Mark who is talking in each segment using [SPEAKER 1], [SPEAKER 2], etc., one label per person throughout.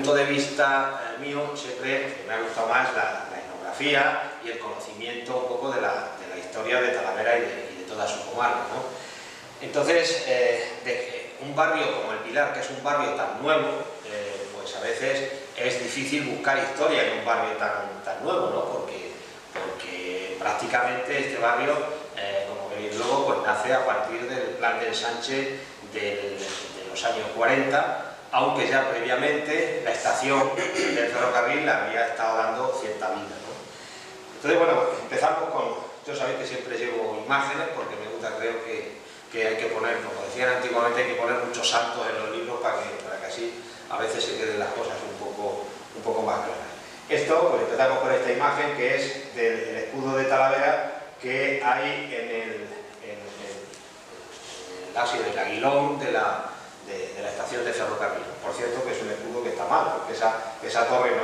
[SPEAKER 1] punto de vista mío siempre me ha gustado más la etnografía y el conocimiento un poco de la historia de Talavera y de toda su comarca, ¿no? Entonces, un barrio como el Pilar, que es un barrio tan nuevo, pues a veces es difícil buscar historia en un barrio tan nuevo, ¿no? Porque prácticamente este barrio, como veréis luego, pues nace a partir del plan de ensanche de los años 40, aunque ya previamente la estación del ferrocarril le había estado dando cierta vida, ¿no? Entonces, bueno, empezamos con... Yo sabéis que siempre llevo imágenes porque me gusta, creo que hay que poner, como decían antiguamente, hay que poner muchos santos en los libros para que así a veces se queden las cosas un poco más claras. Esto, pues empezamos con esta imagen que es del escudo de Talavera que hay en el ábside del aguilón de la estación de ferrocarril. Por cierto, que es un escudo que está mal, porque esa torre no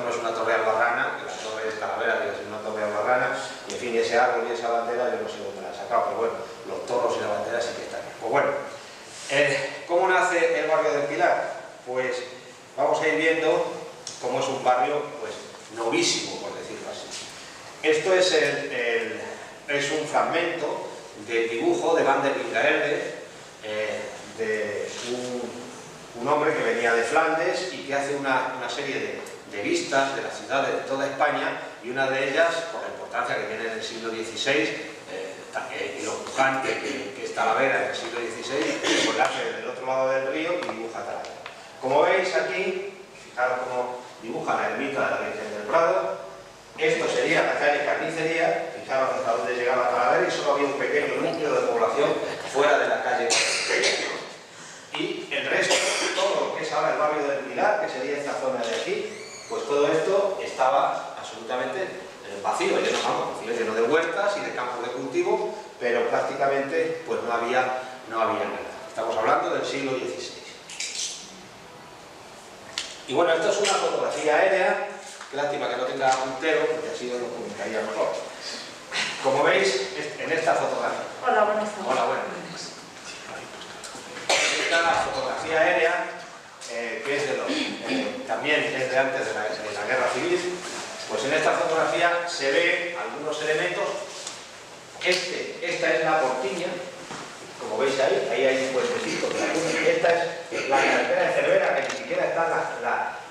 [SPEAKER 1] es una torre albarrana, que la torre de Talavera debe ser una torre albarrana, y en fin, ese árbol y esa bandera yo no sé dónde la han sacado, pero bueno, los toros y la bandera sí que están bien. Pues bueno, ¿cómo nace el barrio del Pilar? Pues vamos a ir viendo cómo es un barrio, pues, novísimo, por decirlo así. Esto es un fragmento del dibujo de Van der Wingaerde, de un hombre que venía de Flandes y que hace una serie de vistas de las ciudades de toda España, y una de ellas, por la importancia que tiene en el siglo XVI, y lo pujante que es Talavera en el siglo XVI, pues la hace del otro lado del río y dibuja Talavera. Como veis aquí, fijaros cómo dibuja la ermita de la Virgen del Prado. Esto sería la calle Carnicería, fijaros hasta dónde llegaba Talavera, y solo había un pequeño núcleo de población fuera de la calle Carnicería. Y el resto, todo lo que es ahora el barrio del Pilar, que sería esta zona de aquí, pues todo esto estaba absolutamente vacío, lleno de huertas y de campos de cultivo, pero prácticamente pues no había nada. Estamos hablando del siglo XVI. Y bueno, esto es una fotografía aérea, qué lástima que no tenga puntero, porque así os lo comunicaría mejor. Como veis, en esta fotografía.
[SPEAKER 2] Hola, buenas tardes.
[SPEAKER 1] Hola, buenas. Esta es la fotografía aérea, que es también es de antes de la Guerra Civil. Pues en esta fotografía se ven algunos elementos. Esta es la Portiña, como veis ahí hay un puentecito. Esta es la carretera de Cervera, que ni siquiera está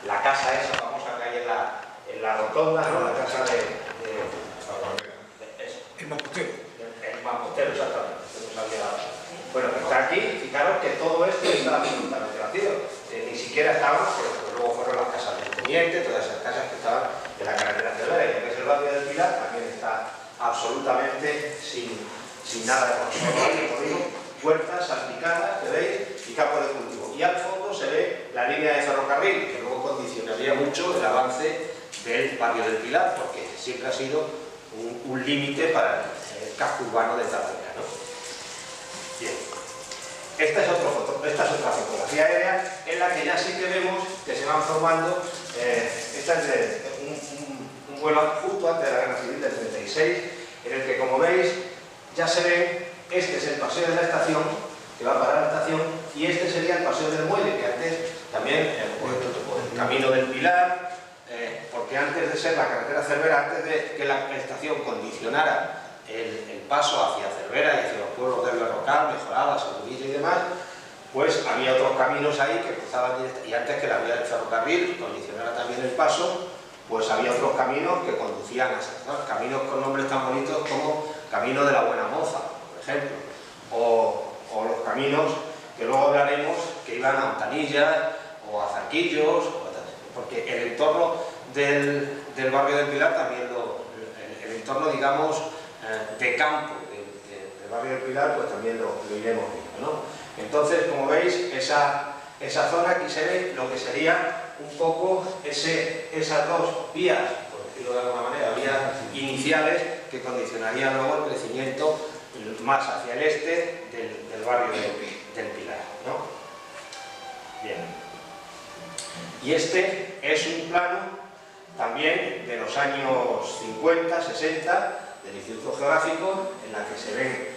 [SPEAKER 1] la casa esa famosa que hay en la rotonda, ¿no? La casa de
[SPEAKER 3] El Mampostero.
[SPEAKER 1] El Mampostero, exactamente. Bueno, está aquí, fijaros que todo esto está absolutamente vacío. Ni siquiera estaban, pero luego fueron las casas del teniente, todas esas casas que estaban en la carretera Cervera, y lo que es el barrio del Pilar también está absolutamente sin nada de construcción. Puertas salpicadas, que veis, y campos de cultivo. Y al fondo se ve la línea de ferrocarril, que luego condicionaría mucho el avance del barrio del Pilar, porque siempre ha sido un límite para el casco urbano de Talavera, ¿no? Bien. Esta es otra fotografía aérea en la que ya sí que vemos que se van formando, esta es de un vuelo justo antes de la Guerra Civil del 36, en el que, como veis, ya se ve, este es el paseo de la estación, que va para la estación, y este sería el paseo del muelle, que antes también, el camino del Pilar, porque antes de ser la carretera Cervera, antes de que la estación condicionara el paso hacia Cervera y hacia los pueblos del Berrocal, Mejorada, Segurilla y demás, pues había otros caminos ahí que cruzaban directamente, y antes que la vía del ferrocarril condicionara también el paso, pues había otros caminos que conducían a esas zonas, caminos con nombres tan bonitos como Camino de la Buena Moza, por ejemplo, o los caminos que luego hablaremos que iban a Montanilla o a Zarquillos, porque el entorno del barrio del Pilar también el entorno, digamos, de campo del barrio del Pilar, pues también lo iremos viendo, ¿no? Entonces, como veis, esa zona aquí se ve lo que sería un poco esas dos vías, por decirlo de alguna manera, vías iniciales que condicionarían luego el crecimiento más hacia el este del barrio del Pilar, ¿no? Bien. Y este es un plano también de los años 50, 60, del Instituto Geográfico, en la que se ven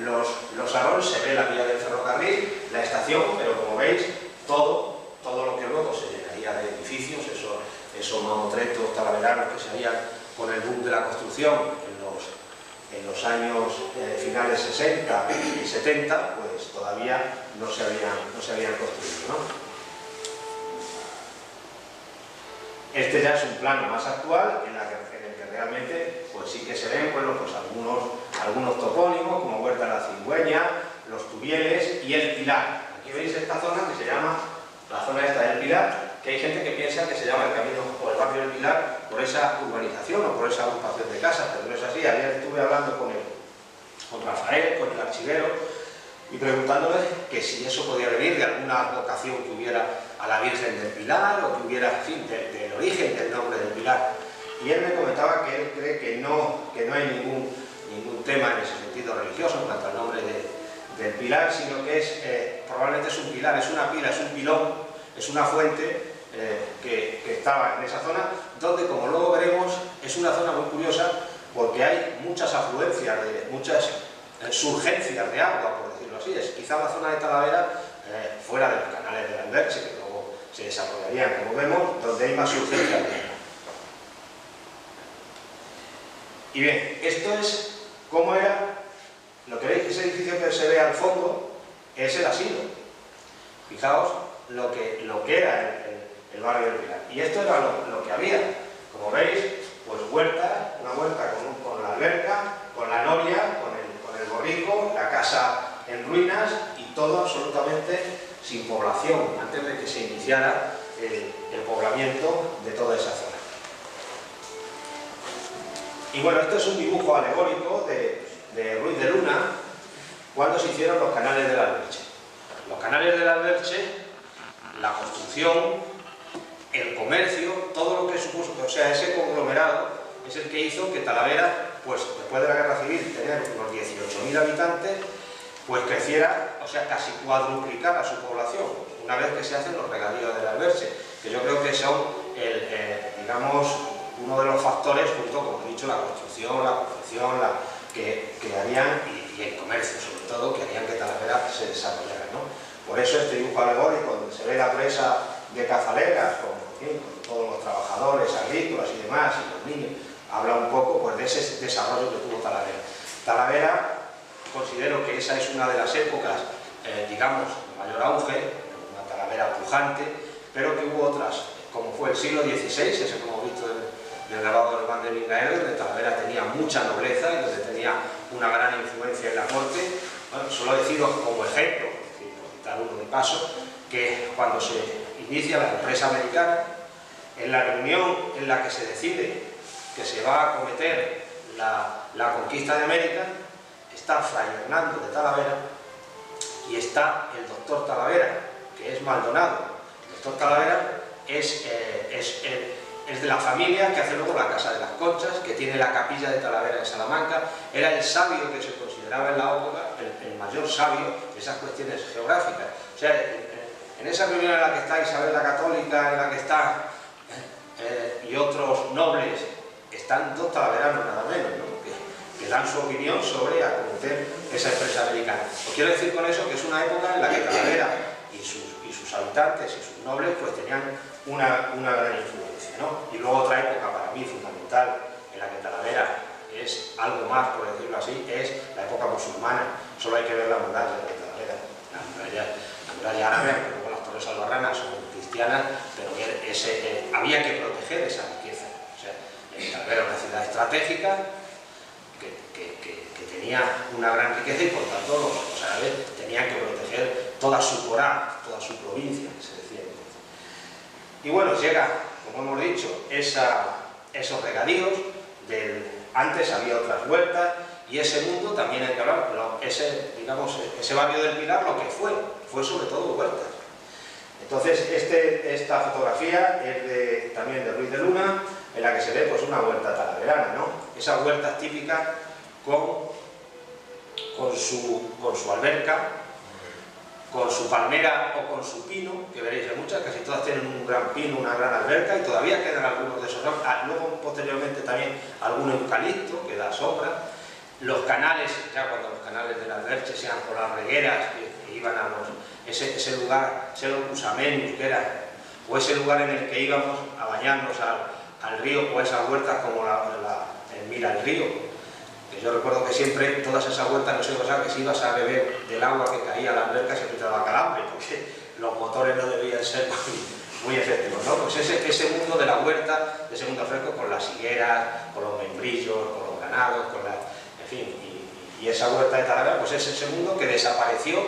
[SPEAKER 1] los arroyos, se ve la vía del ferrocarril, la estación, pero como veis, todo lo que luego se llenaría de edificios, esos mamotretos talaveranos que se habían con el boom de la construcción en los años finales 60 y 70, pues todavía no se habían construido, ¿no? Este ya es un plano más actual en el que realmente pues sí que se ven, bueno, pues algunos topónimos como Huerta de la Cigüeña, Los Tubieles y El Pilar. Aquí veis esta zona que se llama la zona esta del Pilar, que hay gente que piensa que se llama el camino o el barrio del Pilar por esa urbanización o por esa agrupación de casas, pero no es así. Ayer estuve hablando con Rafael, con el archivero, y preguntándole que si eso podía venir de alguna vocación que hubiera a la Virgen del Pilar o que hubiera, en fin, del origen del nombre del Pilar. Y él me comentaba que él cree que no hay ningún tema en ese sentido religioso en cuanto al nombre del Pilar, sino que probablemente es un pilar, es una pila, es un pilón, es una fuente que estaba en esa zona, donde, como luego veremos, es una zona muy curiosa porque hay muchas afluencias, muchas surgencias de agua, por decirlo así. Es quizá la zona de Talavera, fuera de los canales del Alberche, que luego se desarrollarían, como vemos, donde hay más surgencias de agua. Y bien, esto es cómo era, lo que veis que ese edificio que se ve al fondo es el asilo. Fijaos lo que era el barrio del Pilar. Y esto era lo que había. Como veis, pues huerta, una huerta con la alberca, con la noria, con el borrico, la casa en ruinas y todo absolutamente sin población, antes de que se iniciara el poblamiento de toda esa zona. Y bueno, esto es un dibujo alegórico de Ruiz de Luna cuando se hicieron los canales del Alberche. Los canales del Alberche, la construcción, el comercio, todo lo que supuso, o sea, ese conglomerado es el que hizo que Talavera, pues después de la Guerra Civil, tener unos 18.000 habitantes, pues creciera, o sea, casi cuadruplicara su población, una vez que se hacen los regadíos del Alberche, que yo creo que son, digamos, uno de los factores, junto, como he dicho, la construcción, la confección, que harían, y el comercio sobre todo, que harían que Talavera se desarrollara, ¿no? Por eso este dibujo alegórico, donde se ve la presa de Cazaleras, con todos los trabajadores agrícolas y demás, y los niños, habla un poco pues de ese desarrollo que tuvo Talavera. Talavera, considero que esa es una de las épocas, digamos, de mayor auge, una Talavera pujante, pero que hubo otras, como fue el siglo XVI, ese que hemos visto del grabado de Van de Vingaer, donde Talavera tenía mucha nobleza y donde tenía una gran influencia en la corte. Bueno, solo deciros como ejemplo, por citar uno de paso, que cuando se inicia la empresa americana, en la reunión en la que se decide que se va a acometer la conquista de América, está Fray Hernando de Talavera y está el doctor Talavera, que es Maldonado. El doctor Talavera es de la familia que hace luego la Casa de las Conchas, que tiene la capilla de Talavera en Salamanca. Era el sabio que se consideraba en la época el mayor sabio de esas cuestiones geográficas. O sea, en esa reunión en la que está Isabel la Católica, en la que está y otros nobles, están dos talaveranos nada menos, ¿no? que dan su opinión sobre acometer esa empresa americana. Os quiero decir con eso que es una época en la que Talavera y sus habitantes y sus nobles pues tenían una gran influencia, ¿no? Y luego otra época para mí fundamental en la que Talavera es algo más, por decirlo así, es la época musulmana. Solo hay que ver la muralla de Talavera, la muralla árabe, que luego las torres albarranas son cristianas, pero había que proteger esa riqueza. O sea, Talavera era una ciudad estratégica que tenía una gran riqueza y por tanto los árabes tenían que proteger toda su Corá, toda su provincia, que se decía entonces. Y bueno, llega, como hemos dicho, esos regadíos, antes había otras huertas, y ese mundo también hay que hablar, ese barrio del Pilar lo que fue sobre todo huertas. Entonces esta fotografía es también de Ruiz de Luna, en la que se ve pues una huerta talaverana, ¿no? Esas huertas típicas con su alberca, con su palmera o con su pino, que veréis en muchas, casi todas tienen un gran pino, una gran alberca, y todavía quedan algunos de esos. Luego posteriormente también algún eucalipto que da sombra. Los canales, ya cuando los canales del Alberche sean por las regueras que iban a ese lugar, Selon Cusamenius, que era o ese lugar en el que íbamos a bañarnos al río, o esas huertas como el Mira el río, que yo recuerdo que siempre todas esas huertas no sé cosa que si ibas a beber del agua que caía a la alberca se te daba calambre, porque los motores no debían ser muy efectivos, ¿no? Pues ese mundo de la huerta, de ese mundo fresco, con las higueras, con los membrillos, con los granados, en fin, y esa huerta de Talavera, pues es ese mundo que desapareció,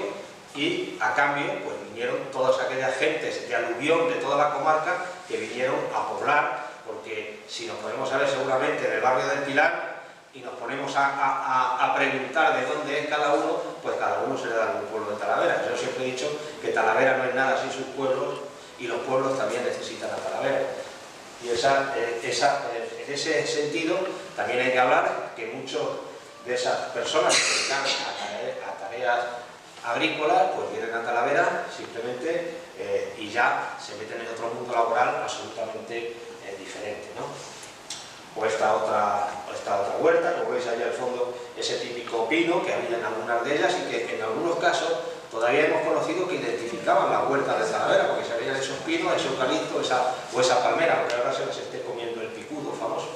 [SPEAKER 1] y a cambio pues vinieron todas aquellas gentes de aluvión de toda la comarca que vinieron a poblar, porque si nos ponemos a ver seguramente en el barrio del Pilar y nos ponemos a preguntar de dónde es cada uno, pues cada uno se le da un pueblo de Talavera. Yo siempre he dicho que Talavera no es nada sin sus pueblos, y los pueblos también necesitan a Talavera. Y en ese sentido también hay que hablar que muchos de esas personas que se dedican a tareas agrícolas pues vienen a Talavera simplemente y ya se meten en otro mundo laboral absolutamente diferente, ¿no? O esta otra huerta, como veis allá al fondo, ese típico pino que había en algunas de ellas y que en algunos casos todavía hemos conocido que identificaban la huerta de Talavera, porque se veían esos pinos, ese eucalipto o esa palmera, porque ahora se las esté comiendo el picudo famoso.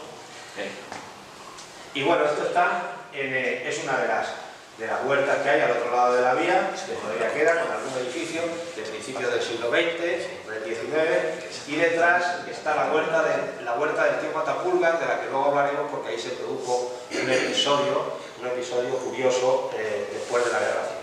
[SPEAKER 1] Y bueno, esto es una de las huertas que hay al otro lado de la vía, que todavía queda con algún edificio de principios del siglo XX, del XIX, y detrás está la huerta del tío Matapulgas, de la que luego hablaremos porque ahí se produjo un episodio curioso después de la Guerra Civil.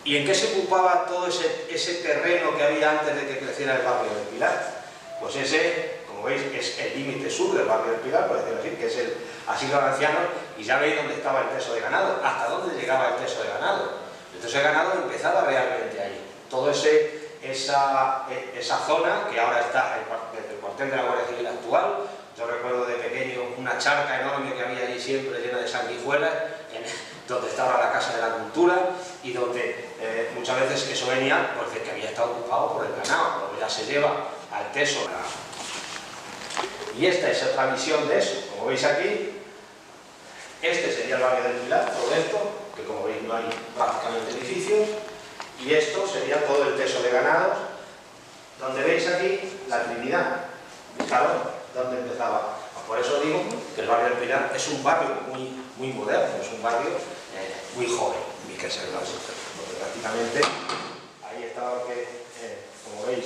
[SPEAKER 1] ¿Y en qué se ocupaba todo ese terreno que había antes de que creciera el barrio del Pilar? Pues ese, como veis, es el límite sur del barrio del Pilar, por decirlo así, que es el asilo de ancianos, y ya veis dónde estaba el teso de ganado, hasta dónde llegaba el teso de ganado. El teso de ganado empezaba realmente ahí. Toda esa zona, que ahora está desde el cuartel de la Guardia Civil actual. Yo recuerdo de pequeño una charca enorme que había allí siempre llena de sanguijuelas, donde estaba la Casa de la Cultura, y donde muchas veces eso venía porque que había estado ocupado por el ganado, pero ya se lleva al teso. Y esta es otra visión de eso. Como veis aquí, este sería el barrio del Pilar, todo esto, que como veis no hay prácticamente edificios, y esto sería todo el teso de ganados, donde veis aquí la Trinidad, fijaros dónde empezaba. Por eso digo que el barrio del Pilar es un barrio muy moderno, es un barrio muy joven, porque prácticamente ahí estaba como veis,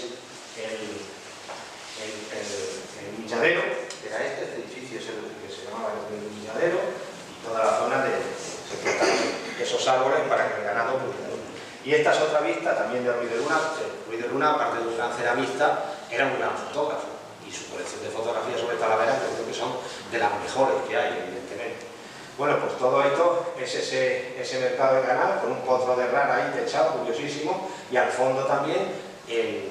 [SPEAKER 1] el milladero, que era este edificio es el que se llamaba el milladero, y toda la zona se plantaron esos árboles para que el ganado pudiera. Y esta es otra vista también de Ruiz de Luna. Ruiz de Luna, aparte de un gran ceramista, era un gran fotógrafo, y su colección de fotografías sobre Talavera creo que son de las mejores que hay, evidentemente. Bueno, pues todo esto es ese mercado de ganado con un potro de rana ahí techado, curiosísimo, y al fondo también el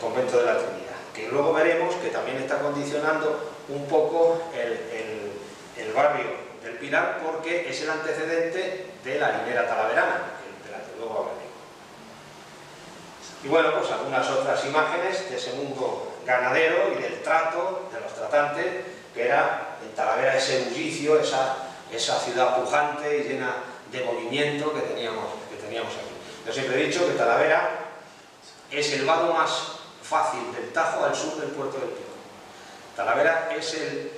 [SPEAKER 1] convento de la Trinidad, que luego veremos que también está condicionando un poco el barrio del Pilar, porque es el antecedente de la linera talaverana, de la que luego hablaremos. Y bueno, pues algunas otras imágenes de ese mundo ganadero y del trato de los tratantes, que era en Talavera ese bullicio, esa ciudad pujante y llena de movimiento que teníamos aquí. Yo siempre he dicho que Talavera es el vado más fácil del Tajo al sur del puerto del Pico. Talavera es el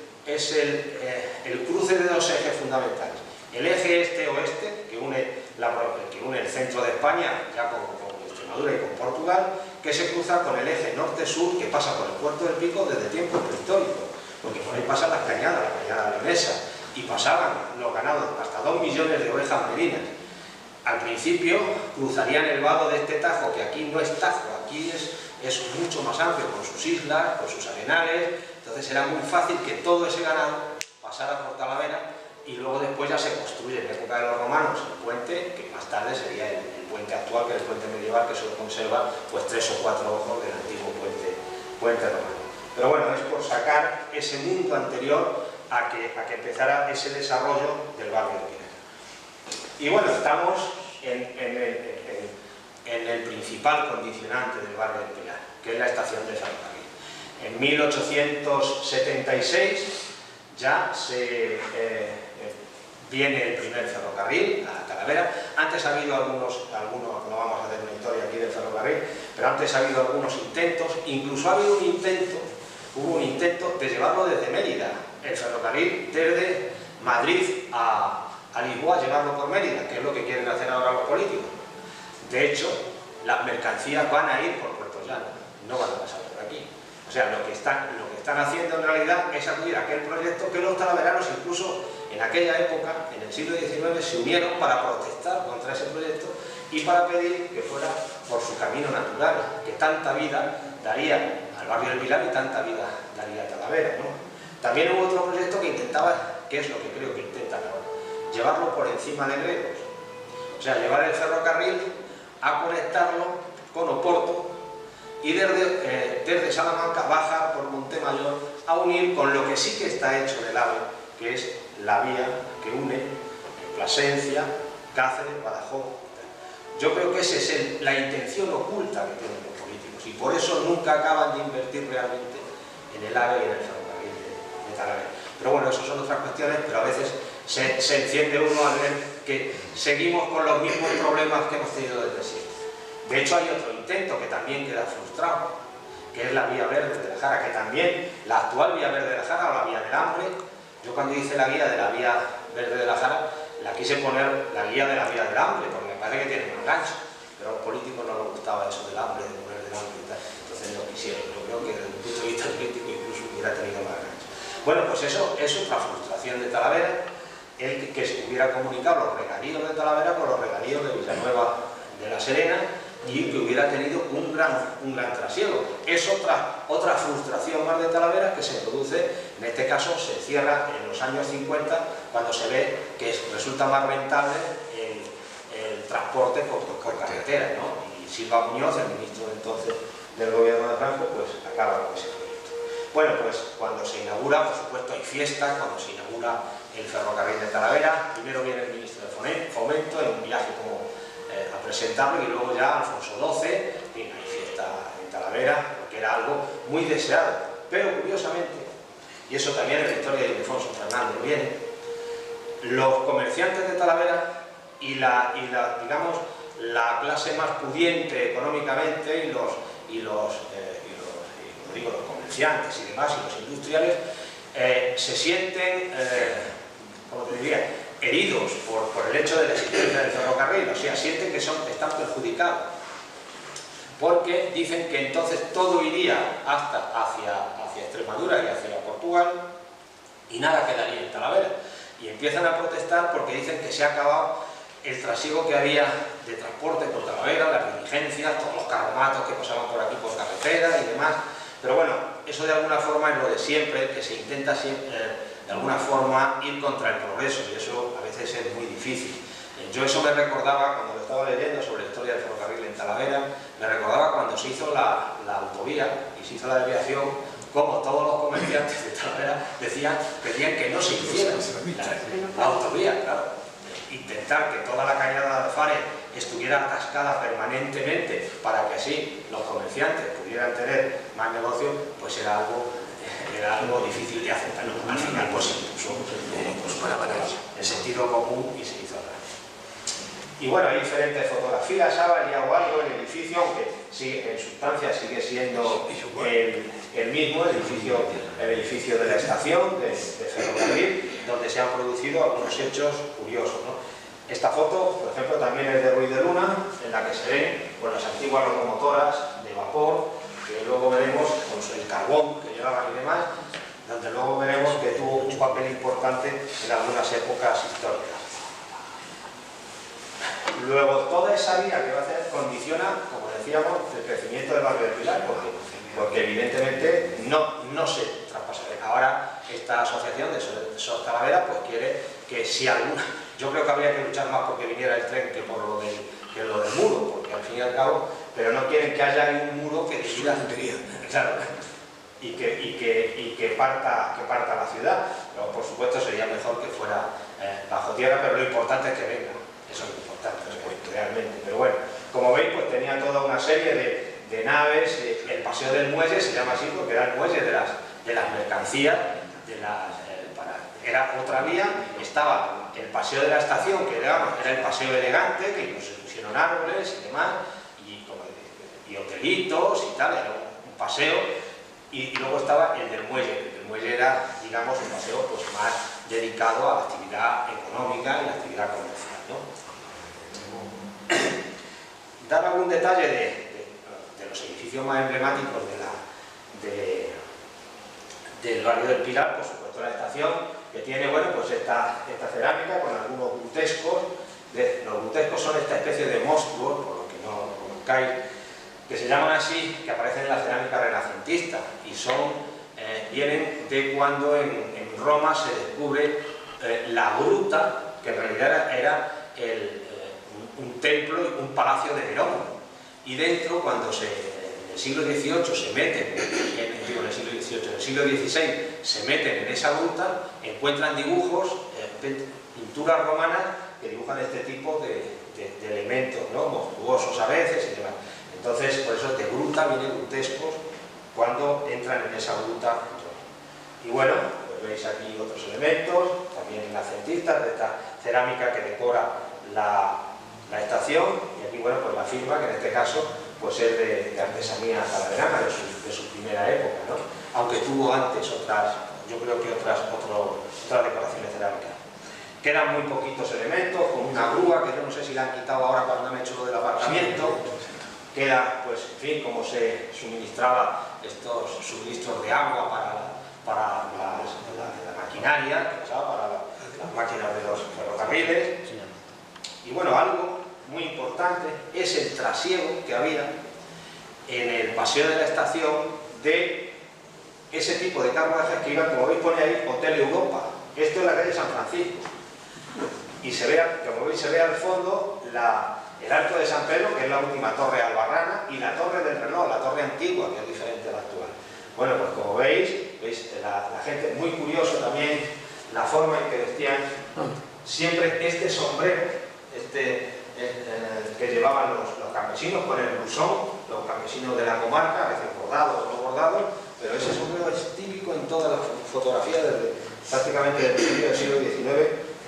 [SPEAKER 1] cruce de dos ejes fundamentales. El eje este-oeste, que une el centro de España, ya con Extremadura y con Portugal, que se cruza con el eje norte-sur, que pasa por el puerto del Pico desde tiempos prehistóricos, porque por ahí pasan las cañadas, la cañada leonesa, y pasaban los ganados, hasta 2 millones de ovejas merinas. Al principio cruzarían el vado de este Tajo, que aquí no es Tajo, aquí es mucho más amplio, con sus islas, con sus arenales. Entonces era muy fácil que todo ese ganado pasara por Talavera, y luego después ya se construye en la época de los romanos el puente, que más tarde sería el puente actual, que es el puente medieval, que solo conserva pues 3 o 4 ojos del antiguo puente romano. Pero bueno, es por sacar ese mundo anterior a que empezara ese desarrollo del barrio de Pilar. Y bueno, estamos en el principal condicionante del barrio de Pilar, que es la estación de ferrocarril. En 1876 ya viene el primer ferrocarril a Talavera. Antes ha habido algunos, no vamos a hacer una historia historia aquí del ferrocarril, pero antes ha habido algunos intentos, incluso hubo un intento de llevarlo desde Mérida, el ferrocarril desde Madrid a Lisboa, llevarlo por Mérida, que es lo que quieren hacer ahora los políticos. De hecho, las mercancías van a ir por Puerto Llano, no van a pasar por aquí. O sea, lo que están haciendo en realidad es acudir a aquel proyecto que los talaveranos, incluso en aquella época, en el siglo XIX, se unieron para protestar contra ese proyecto y para pedir que fuera por su camino natural, que tanta vida daría al barrio del Pilar y tanta vida daría a Talavera, ¿no? También hubo otro proyecto que intentaba, que es lo que creo que intentan ahora, llevarlo por encima de Gredos. O sea, llevar el ferrocarril a conectarlo con Oporto y desde Salamanca bajar por Montemayor a unir con lo que sí que está hecho del AVE, que es la vía que une Plasencia, Cáceres, Badajoz. Yo creo que esa es la intención oculta que tienen los políticos y por eso nunca acaban de invertir realmente en el AVE y en el ferrocarril de Talavera. Pero bueno, eso son otras cuestiones, pero a veces se enciende uno al ver que seguimos con los mismos problemas que hemos tenido desde siempre. De hecho, hay otro intento que también queda frustrado, que es la vía verde de la Jara, que también la actual vía verde de la Jara o la vía del hambre. Yo cuando hice la guía de la vía verde de la Jara, la quise poner la guía de la vía del hambre, porque me parece que tiene un gancho, pero a los políticos no les gustaba eso del hambre, de poner del hambre y tal, entonces no quisieron. Yo creo que desde un punto de vista político incluso hubiera tenido más gancho. Bueno, pues eso es otra frustración de Talavera, el que se hubiera comunicado los regadíos de Talavera con los regadíos de Villanueva de la Serena y que hubiera tenido un gran trasiego. Es otra frustración más de Talavera que se produce, en este caso se cierra en los años 50, cuando se ve que resulta más rentable el transporte por carretera, ¿no? Y Silva Muñoz, el ministro entonces del gobierno de Franco, pues acaba con ese proyecto. Bueno, pues cuando se inaugura, por supuesto hay fiesta, cuando se inaugura el ferrocarril de Talavera, primero viene el ministro de Fomento en un viaje como a presentarlo y luego ya Alfonso XII, y hay fiesta en Talavera, porque era algo muy deseado. Pero curiosamente, y eso también en la historia de Ildefonso Fernández viene, los comerciantes de Talavera y digamos, la clase más pudiente económicamente y los comerciantes y demás, y los industriales, se sienten, ¿cómo te diría?, heridos por el hecho de la existencia del ferrocarril, o sea, sienten que están perjudicados, porque dicen que entonces todo iría hacia Extremadura y hacia Portugal y nada quedaría en Talavera. Y empiezan a protestar porque dicen que se ha acabado el trasiego que había de transporte por Talavera, las diligencias, todos los carromatos que pasaban por aquí por carretera y demás. Pero bueno, eso de alguna forma es lo de siempre, que se intenta siempre, de alguna forma ir contra el progreso y eso a veces es muy difícil. Yo eso me recordaba cuando lo estaba leyendo sobre la historia del ferrocarril en Talavera, me recordaba cuando se hizo la autovía y se hizo la desviación, como todos los comerciantes de Talavera pedían que no se hiciera la autovía, claro. Intentar que toda la cañada de Alfares estuviera atascada permanentemente para que así los comerciantes pudieran tener más negocio, pues era algo difícil de aceptar. Al final pues se puso el sentido común y se hizo nada. Y bueno, hay diferentes fotografías, ha variado algo el edificio, aunque sí, en sustancia sigue siendo el mismo, el edificio de la estación de ferrocarril, donde se han producido algunos hechos curiosos, ¿no? Esta foto, por ejemplo, también es de Ruiz de Luna, en la que se ven las antiguas locomotoras de vapor, que luego veremos con el carbón que llevaban y demás, donde luego veremos que tuvo un papel importante en algunas épocas históricas. Luego, toda esa vía que va a hacer condiciona, como decíamos, el crecimiento del barrio del Pilar, porque evidentemente no se traspasa. Ahora, esta asociación de SOS Talavera pues quiere que si alguna... Yo creo que habría que luchar más porque viniera el tren que por lo del muro, porque al fin y al cabo, pero no quieren que haya un muro que divida, claro, y que parta la ciudad. Pero, por supuesto, sería mejor que fuera bajo tierra, pero lo importante es que venga. Eso es lo importante, realmente. Pero bueno, como veis, pues tenía toda una serie de naves. El paseo del muelle se llama así porque era el muelle de las mercancías, era otra vía. Estaba el paseo de la estación, que era el paseo elegante, que incluso se pusieron árboles y demás, y y hotelitos y tal, era un paseo, y luego estaba el del muelle. El del muelle era, digamos, un paseo pues, más dedicado a la actividad económica y la actividad comercial, ¿no? Dar algún detalle de los edificios más emblemáticos del barrio del Pilar, por supuesto la estación, que tiene, bueno, pues esta cerámica con algunos grutescos. Los grutescos son esta especie de monstruos, por lo que no conozcáis, que se llaman así, que aparecen en la cerámica renacentista, y vienen de cuando en Roma se descubre la gruta, que en realidad era un templo y un palacio de Nerón, y dentro, cuando en el siglo XVIII se meten, en el siglo XVI se meten en esa gruta, encuentran dibujos, pinturas romanas que dibujan este tipo de elementos, ¿no? Monstruosos a veces y demás. Entonces, por eso de gruta vienen grutescos cuando entran en esa gruta. Y bueno, pues veis aquí otros elementos, también renacentistas, de esta cerámica que decora la estación, y aquí, bueno, pues la firma, que en este caso pues es de artesanía talaverana, de su primera época, ¿no? Aunque tuvo antes yo creo que otras decoraciones cerámicas. Quedan muy poquitos elementos, como una grúa, que yo no sé si la han quitado ahora cuando han hecho lo del aparcamiento. Queda, pues, en fin, cómo se suministraba estos suministros de agua para la maquinaria, para las máquinas de los ferrocarriles. Y bueno, algo muy importante es el trasiego que había en el paseo de la estación de ese tipo de carruajes que iban, como veis, pone ahí Hotel Europa. Esto es la calle San Francisco. Y se ve, como veis, se ve al fondo el Arco de San Pedro, que es la última torre albarrana, y la torre del reloj, la torre antigua, que es diferente a la actual. Bueno, pues como veis la gente, muy curioso también la forma en que vestían siempre este sombrero, que llevaban los campesinos con el blusón, los campesinos de la comarca, a veces bordados o no bordados, pero ese sombrero es típico en todas las fotografías prácticamente del principio del siglo XIX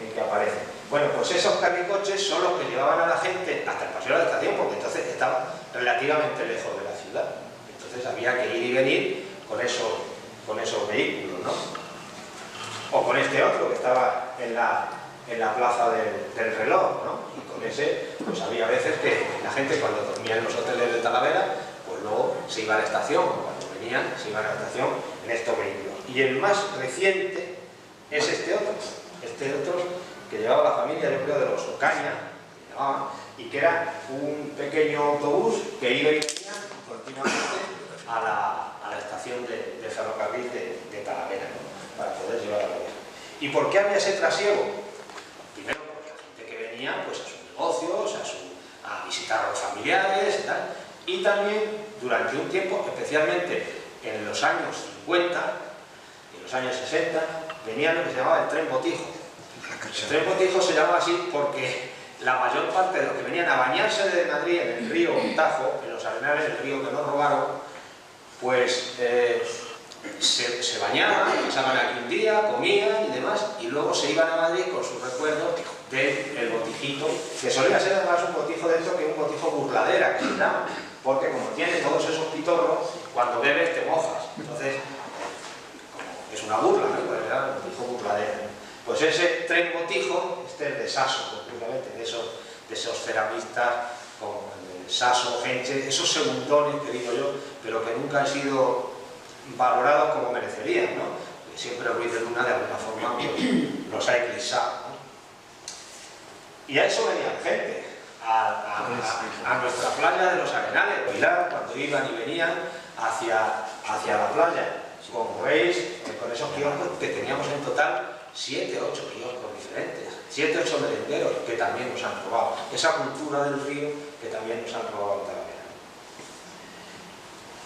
[SPEAKER 1] en que aparecen. Bueno, pues esos carricoches son los que llevaban a la gente hasta el paseo de la estación, porque entonces estaba relativamente lejos de la ciudad. Entonces había que ir y venir con esos vehículos, ¿no? O con este otro que estaba en la plaza del reloj, ¿no? Y con ese, pues había veces que la gente, cuando dormía en los hoteles de Talavera, pues luego se iba a la estación, o cuando venían se iban a la estación en estos vehículos. Y el más reciente es este otro que llevaba la familia, yo creo, de los Ocaña, y que era un pequeño autobús que iba y venía continuamente a la estación de ferrocarril de Talavera, ¿no? Para poder llevar a la vida. ¿Y por qué había ese trasiego? Primero, porque la gente que venía pues, a sus negocios, a visitar a los familiares y tal, y también durante un tiempo, especialmente en los años 50 y en los años 60, venía lo que se llamaba el tren botijo. El tren botijo se llama así porque la mayor parte de los que venían a bañarse de Madrid en el río Tajo, en los arenales del río que nos robaron, pues se bañaban, pasaban aquí un día, comían y demás, y luego se iban a Madrid con sus recuerdos del botijito, que solía ser además un botijo de esto que un botijo burladera, que se llama, porque como tiene todos esos pitorros, cuando bebes te mojas. Entonces, es una burla, ¿no? Pues era un botijo burladera. Pues ese tren botijo, este es de Saso, concretamente, de esos ceramistas como Saso, Genche, esos segundones que digo yo, pero que nunca han sido valorados como merecerían, ¿no? Porque siempre Ruiz de Luna de alguna forma los ha eclipsado, ¿no? Y a eso venían gente, a nuestra playa de los Arenales, Pilar, cuando iban y venían hacia la playa. Como veis, con esos kioscos que teníamos en total 7 o 8 kioscos diferentes, 7 o 8 merenderos que también nos han robado, esa cultura del río que también nos han robado en Talavera.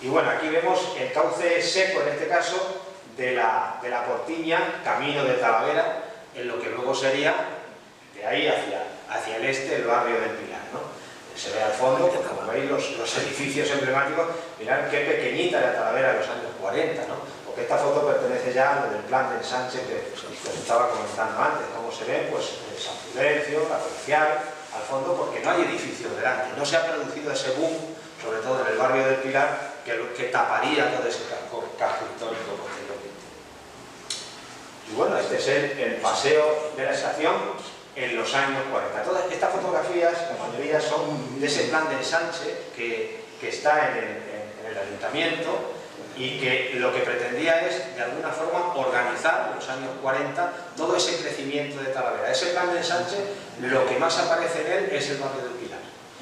[SPEAKER 1] Y bueno, aquí vemos el cauce seco, en este caso, de la Portiña, camino de Talavera, en lo que luego sería, de ahí hacia el este, el barrio del Pilar, ¿no? Se ve al fondo, pues, como veis, los edificios emblemáticos. Mirad qué pequeñita era Talavera en los años 40, ¿no? Porque esta foto pertenece ya a lo del plan de ensanche que os estaba comentando antes. Como se ve, pues el San Prudencio, la Comercial, al fondo, porque no hay edificios delante, no se ha producido ese boom sobre todo en el barrio del Pilar, que taparía todo ese casco histórico posteriormente. Y bueno, este es el paseo de la estación en los años 40. Todas estas fotografías, la mayoría son de ese plan de ensanche que está en el ayuntamiento, y que lo que pretendía es, de alguna forma, organizar en los años 40 todo ese crecimiento de Talavera. Ese plan de ensanche, lo que más aparece en él es el barrio del Pilar.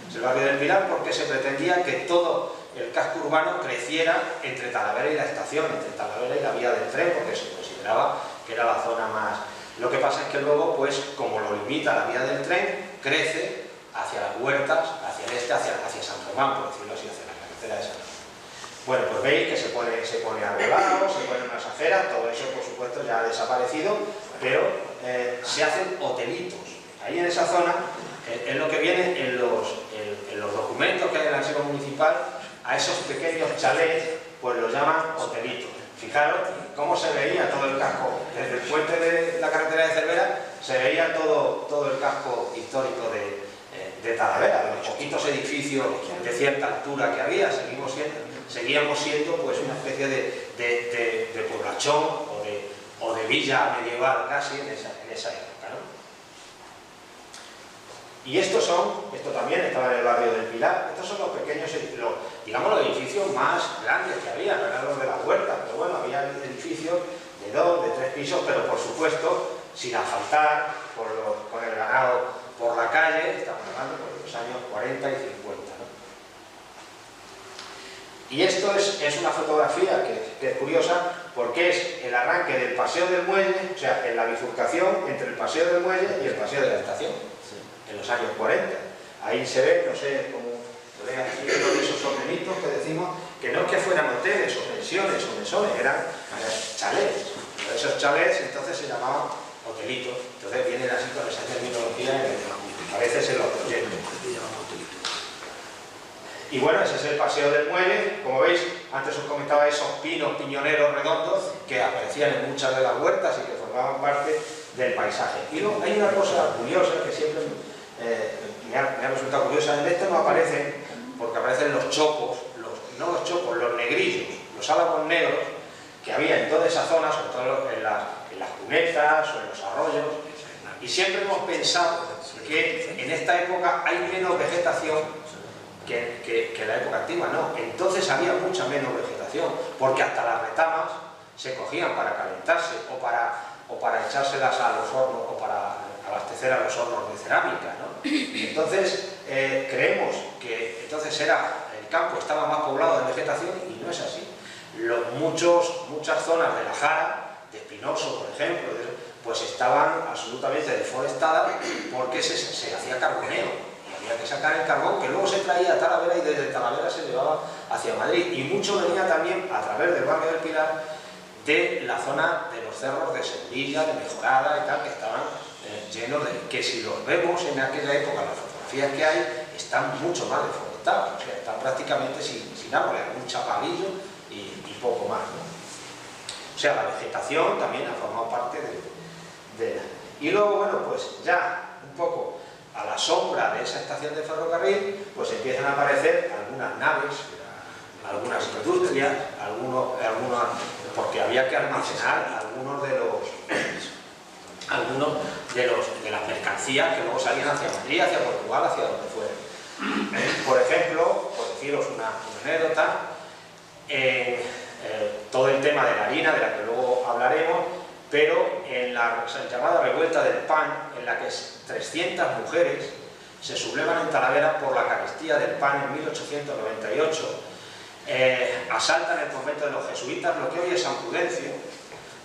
[SPEAKER 1] Es el barrio del Pilar porque se pretendía que todo el casco urbano creciera entre Talavera y la estación, entre Talavera y la vía del tren, porque se consideraba que era la zona más... Lo que pasa es que luego, pues, como lo limita la vía del tren, crece hacia las huertas, hacia el este, hacia San Román, por decirlo así, hacia la carretera de San Román. Bueno, pues veis que se pone arbolado, se ponen unas aceras, todo eso por supuesto ya ha desaparecido, pero se hacen hotelitos. Ahí en esa zona es lo que viene en los documentos que hay del archivo municipal, a esos pequeños chalets, pues los llaman hotelitos. Fijaros cómo se veía todo el casco, desde el puente de la carretera de Cervera se veía todo el casco histórico de Talavera, los poquitos edificios de cierta altura que había, seguíamos siendo pues una especie de poblachón o de villa medieval casi en esa época, ¿no? Y esto también estaba en el barrio del Pilar. Estos son los pequeños, digamos, los edificios más grandes que había, no eran los de las huertas, pero bueno, había edificios de 2, de 3 pisos, pero por supuesto sin asfaltar, con el ganado por la calle. Estamos hablando de los años 40 y 50, ¿no? Y esto es una fotografía que es curiosa, porque es el arranque del Paseo del Muelle, o sea, en la bifurcación entre el Paseo del Muelle y el Paseo de la Estación, en los años 40. Ahí se ve, no sé cómo lo vean aquí, uno de esos horneritos que decimos, que no es que fueran hoteles o pensiones o mesones, eran chalets. Pero esos chalets entonces se llamaban hotelitos. Entonces vienen así con esa terminología, a veces en los proyectos. Y bueno, ese es el Paseo del Muelle. Como veis, antes os comentaba esos pinos piñoneros redondos que aparecían en muchas de las huertas y que formaban parte del paisaje. Y luego hay una cosa curiosa que siempre me ha resultado curiosa. En esto no aparecen, porque aparecen los chopos, los negrillos, los álamos negros que había en toda esa zona, sobre todo en las cunetas o en los arroyos. Y siempre hemos pensado que en esta época hay menos vegetación que en la época antigua. No, entonces había mucha menos vegetación, porque hasta las retamas se cogían para calentarse o para echárselas a los hornos o para abastecer a los hornos de cerámica, ¿no? Entonces creemos que entonces el campo estaba más poblado de vegetación, y no es así. Muchas zonas de la Jara, de Espinoso por ejemplo, pues estaban absolutamente deforestadas porque se hacía carboneo. Que sacar el carbón que luego se traía a Talavera y desde Talavera se llevaba hacia Madrid, y mucho venía también a través del barrio del Pilar de la zona de los cerros de Sevilla, de Mejorada y tal, que estaban llenos de... que si los vemos en aquella época, las fotografías que hay, están mucho más deforestados, o sea, están prácticamente sin árboles, algún chapadillo y poco más, ¿no? O sea, la vegetación también ha formado parte de... Y luego, bueno, pues ya un poco a la sombra de esa estación de ferrocarril, pues empiezan a aparecer algunas naves, algunas industrias, porque había que almacenar algunos de las mercancías que luego salían hacia Madrid, hacia Portugal, hacia donde fuera. Por ejemplo, por deciros una anécdota, todo el tema de la harina, de la que luego hablaremos, pero en la llamada revuelta del pan, en la que 300 mujeres se sublevan en Talavera por la carestía del pan en 1898, asaltan el convento de los jesuitas, lo que hoy es San Prudencio,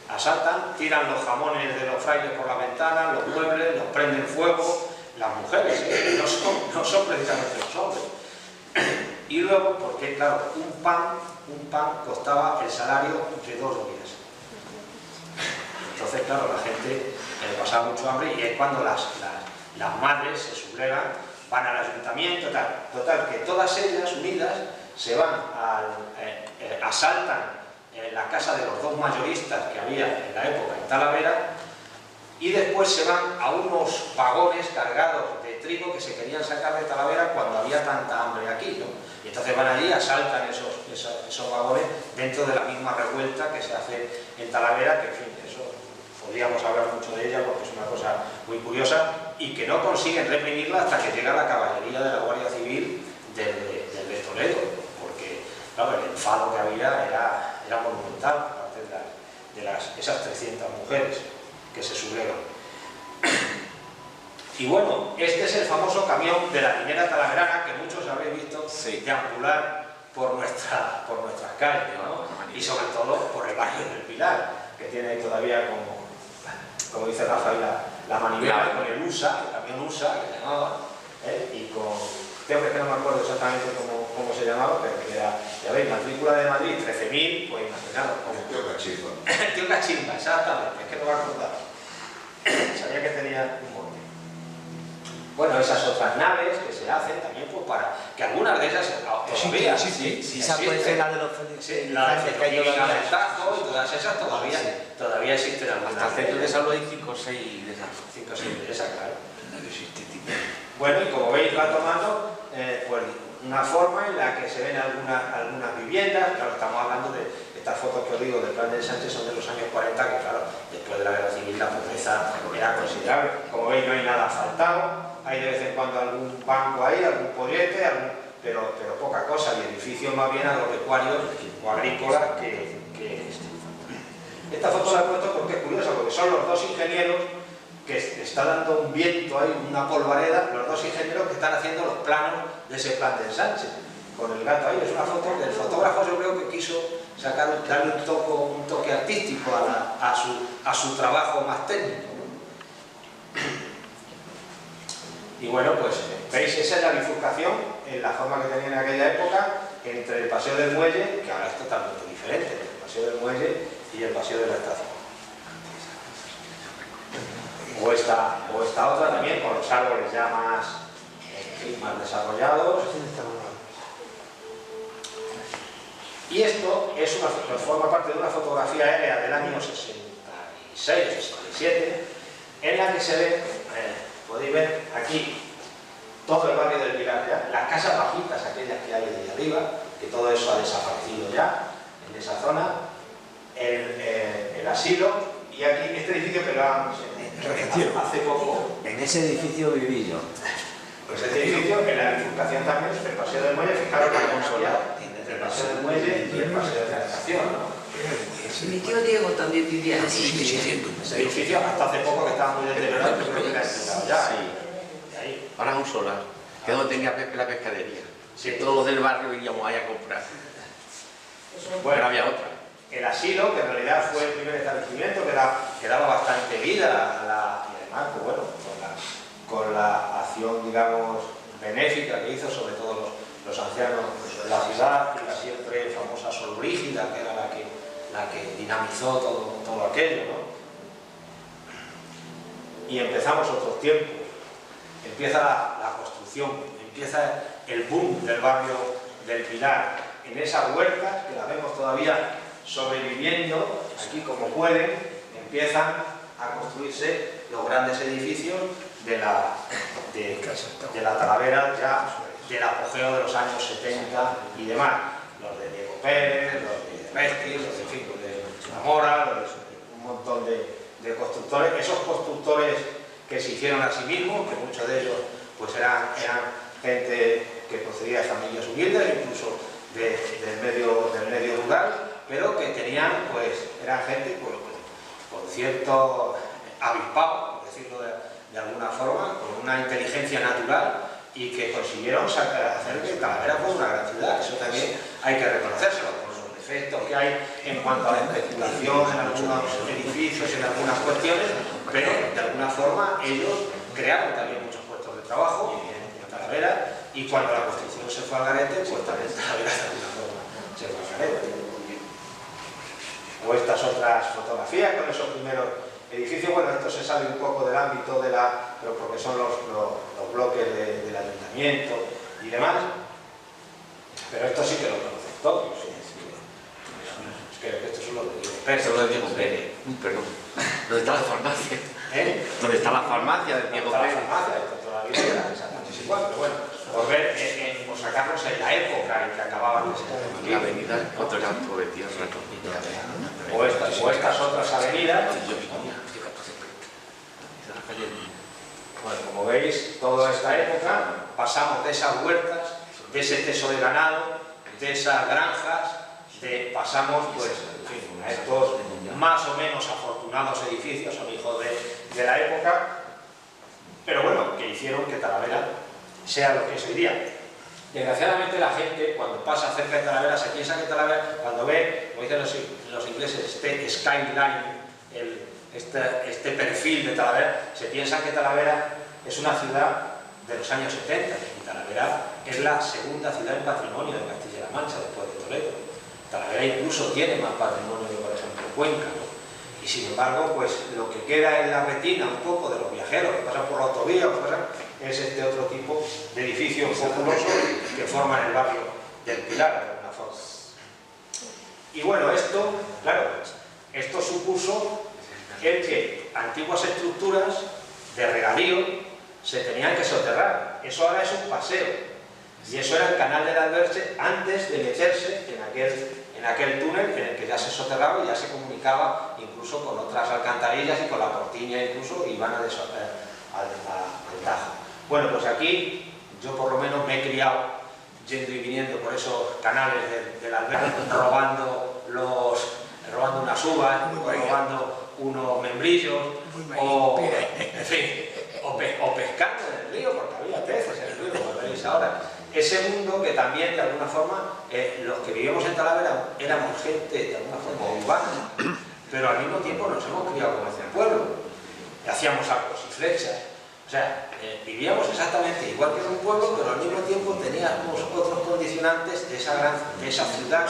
[SPEAKER 1] asaltan, tiran los jamones de los frailes por la ventana, los muebles, los prenden fuego, las mujeres, no son precisamente los hombres. Y luego, porque claro, un pan costaba el salario de 2 días. Entonces, claro, la gente pasaba mucho hambre, y es cuando las madres se sublevan, van al ayuntamiento, total, que todas ellas unidas se van, asaltan la casa de los 2 mayoristas que había en la época en Talavera, y después se van a unos vagones cargados de trigo que se querían sacar de Talavera cuando había tanta hambre aquí, ¿no? Y entonces van allí, asaltan esos vagones dentro de la misma revuelta que se hace en Talavera, que en fin, eso podríamos hablar mucho de ella porque es una cosa muy curiosa y que no consiguen reprimirla hasta que llega la caballería de la Guardia Civil de Toledo, porque claro, el enfado que había era monumental, aparte de esas 300 mujeres que se subieron. Y bueno, este es el famoso camión de la minera talaverana que muchos habéis visto deambular por nuestras calles, ¿no? Y sobre todo por el barrio del Pilar, que tiene todavía como dice Rafael, la manivela con el USA, el camión USA que se llamaba, y con, tengo que no me acuerdo exactamente cómo se llamaba, pero que era, ya veis, matrícula de Madrid, 13.000, pues imaginaos.
[SPEAKER 2] El tío Cachimba.
[SPEAKER 1] El tío Cachimba, exactamente, es que no me acuerdo. Sabía que tenía un monte. Bueno, esas otras naves que se hacen también pues para que algunas de ellas todavía
[SPEAKER 3] sí, esa puede ser la de los
[SPEAKER 1] Félix, la de del Tajo y todas esas todavía existen algunas.
[SPEAKER 3] Hasta el centro de salud hay 5 o 6 de esas.
[SPEAKER 1] 5 o 6 de esas, claro.
[SPEAKER 3] No existe tipo.
[SPEAKER 1] Bueno, y como veis va tomando pues una forma en la que se ven algunas viviendas. Claro, estamos hablando de estas fotos que os digo del plan de Sánchez, son de los años 40, que claro, después de la guerra civil la pobreza era considerable. Como veis no hay nada asfaltado, hay de vez en cuando algún banco ahí, algún pollete, pero poca cosa, y edificios más bien agropecuarios o agrícolas que esta foto la he puesto porque es curiosa, porque son los dos ingenieros que está dando un viento ahí, una polvareda, los dos ingenieros que están haciendo los planos de ese plan de Sánchez, con el gato ahí. Es una foto que el fotógrafo yo creo que quiso darle un toque artístico a su trabajo más técnico, ¿no? Y bueno, pues veis, esa es la bifurcación en la forma que tenía en aquella época entre el Paseo del Muelle, que ahora es totalmente diferente, entre el Paseo del Muelle y el Paseo de la Estación. O esta otra también, con los árboles ya más desarrollados. Y esto forma parte de una fotografía aérea del año 66 o 67, en la que se ve, podéis ver aquí, todo el barrio del Pilar ya, las casas bajitas, aquellas que hay de arriba, que todo eso ha desaparecido ya, en esa zona, el asilo, y aquí este edificio que lo hace poco.
[SPEAKER 3] En ese edificio viví yo.
[SPEAKER 1] Pues este edificio, en la bifurcación también, el Paseo del Muelle, fijaros que hay consolado entre el Paseo del Muelle y el Paseo de la Estación, ¿no?
[SPEAKER 4] Mi tío Diego también vivía en ese edificio.
[SPEAKER 1] Ese edificio, hasta hace poco que estaba muy deteriorado, yo creo que lo ha explicado ya. Ahí.
[SPEAKER 3] Ahora es un solar, que es donde tenía Pepe la pescadería.
[SPEAKER 1] Sí.
[SPEAKER 3] Todos los del barrio iríamos ahí a comprar.
[SPEAKER 1] Bueno,
[SPEAKER 3] pero había otra.
[SPEAKER 1] El asilo, que en realidad fue el primer establecimiento que daba bastante vida y además, pues bueno, con la acción, digamos, benéfica que hizo, sobre todo los ancianos de la ciudad, y la siempre famosa Sol Brígida, que era la que dinamizó todo aquello, ¿no? Y empezamos otros tiempos. Empieza la construcción, empieza el boom del barrio del Pilar, en esas huertas que las vemos todavía sobreviviendo, aquí como pueden, empiezan a construirse los grandes edificios de la Talavera, ya del apogeo de los años 70 y demás, los de Diego Pérez, los de Mestis, los de Zamora, un montón de constructores, esos constructores que se hicieron a sí mismos, que muchos de ellos pues eran gente que procedía de familias humildes, incluso del medio rural, pero que tenían, pues, eran gente pues, con cierto avispado, por decirlo de alguna forma, con una inteligencia natural, y que consiguieron hacer que Talavera fuera una gran ciudad. Eso también hay que reconocérselo, por los defectos que hay en cuanto a la especulación en algunos edificios, en algunas cuestiones, pero de alguna forma ellos crearon también muchos puestos de trabajo en Talavera, y cuando la construcción se fue al garete, pues también Talavera de alguna forma se fue al garete. O estas otras fotografías con esos primeros edificios. Bueno, esto se sale un poco del ámbito pero porque son los bloques del ayuntamiento y demás, pero esto sí que lo conocen todos. Sí. Es que estos son los de Diego Pérez.
[SPEAKER 3] Eso lo de Diego Pérez. Perdón. ¿Dónde está la farmacia? ¿Dónde está la farmacia de Diego Pérez?
[SPEAKER 1] La farmacia, esto todavía era exactamente igual, pero bueno, por ver sacarlos en la época en que acababan de ser
[SPEAKER 3] La
[SPEAKER 1] construidos.
[SPEAKER 3] avenida otro campo de tierra.
[SPEAKER 1] O estas otras avenidas. Bueno, como veis, toda esta época pasamos de esas huertas, de ese teso de ganado, de esas granjas, pasamos pues, en fin, a estos más o menos afortunados edificios, son hijos de la época, pero bueno, que hicieron que Talavera sea lo que es hoy día. Desgraciadamente la gente, cuando pasa cerca de Talavera, se piensa que Talavera, cuando ve, como dicen los ingleses, este skyline, este perfil de Talavera, se piensa que Talavera es una ciudad de los años 70, y Talavera es la segunda ciudad en patrimonio de Castilla-La Mancha, después de Toledo. Talavera incluso tiene más patrimonio que, por ejemplo, Cuenca, ¿no? Y sin embargo, pues lo que queda en la retina un poco de los viajeros que pasan por la autovía es este otro tipo de edificios populosos que forman el barrio del Pilar, de alguna forma. Y bueno, esto, claro, esto supuso el que antiguas estructuras de regadío se tenían que soterrar. Eso ahora es un paseo. Y eso era el canal del Alberche antes de meterse en aquel túnel en el que ya se soterraba y ya se comunicaba incluso con otras alcantarillas y con la Portiña incluso, y iban al Tajo. Bueno, pues aquí yo por lo menos me he criado yendo y viniendo por esos canales del Alberche, robando unas uvas, robando unos membrillos, o, en fin, o pescando en el río, porque había peces en el río, como veis ahora. Ese mundo que también, de alguna forma, los que vivíamos en Talavera éramos gente, de alguna forma, urbana, pero al mismo tiempo nos hemos criado como ese pueblo. Hacíamos arcos y flechas. O sea, vivíamos exactamente igual que en un pueblo, pero al mismo tiempo teníamos otros condicionantes de esa ciudad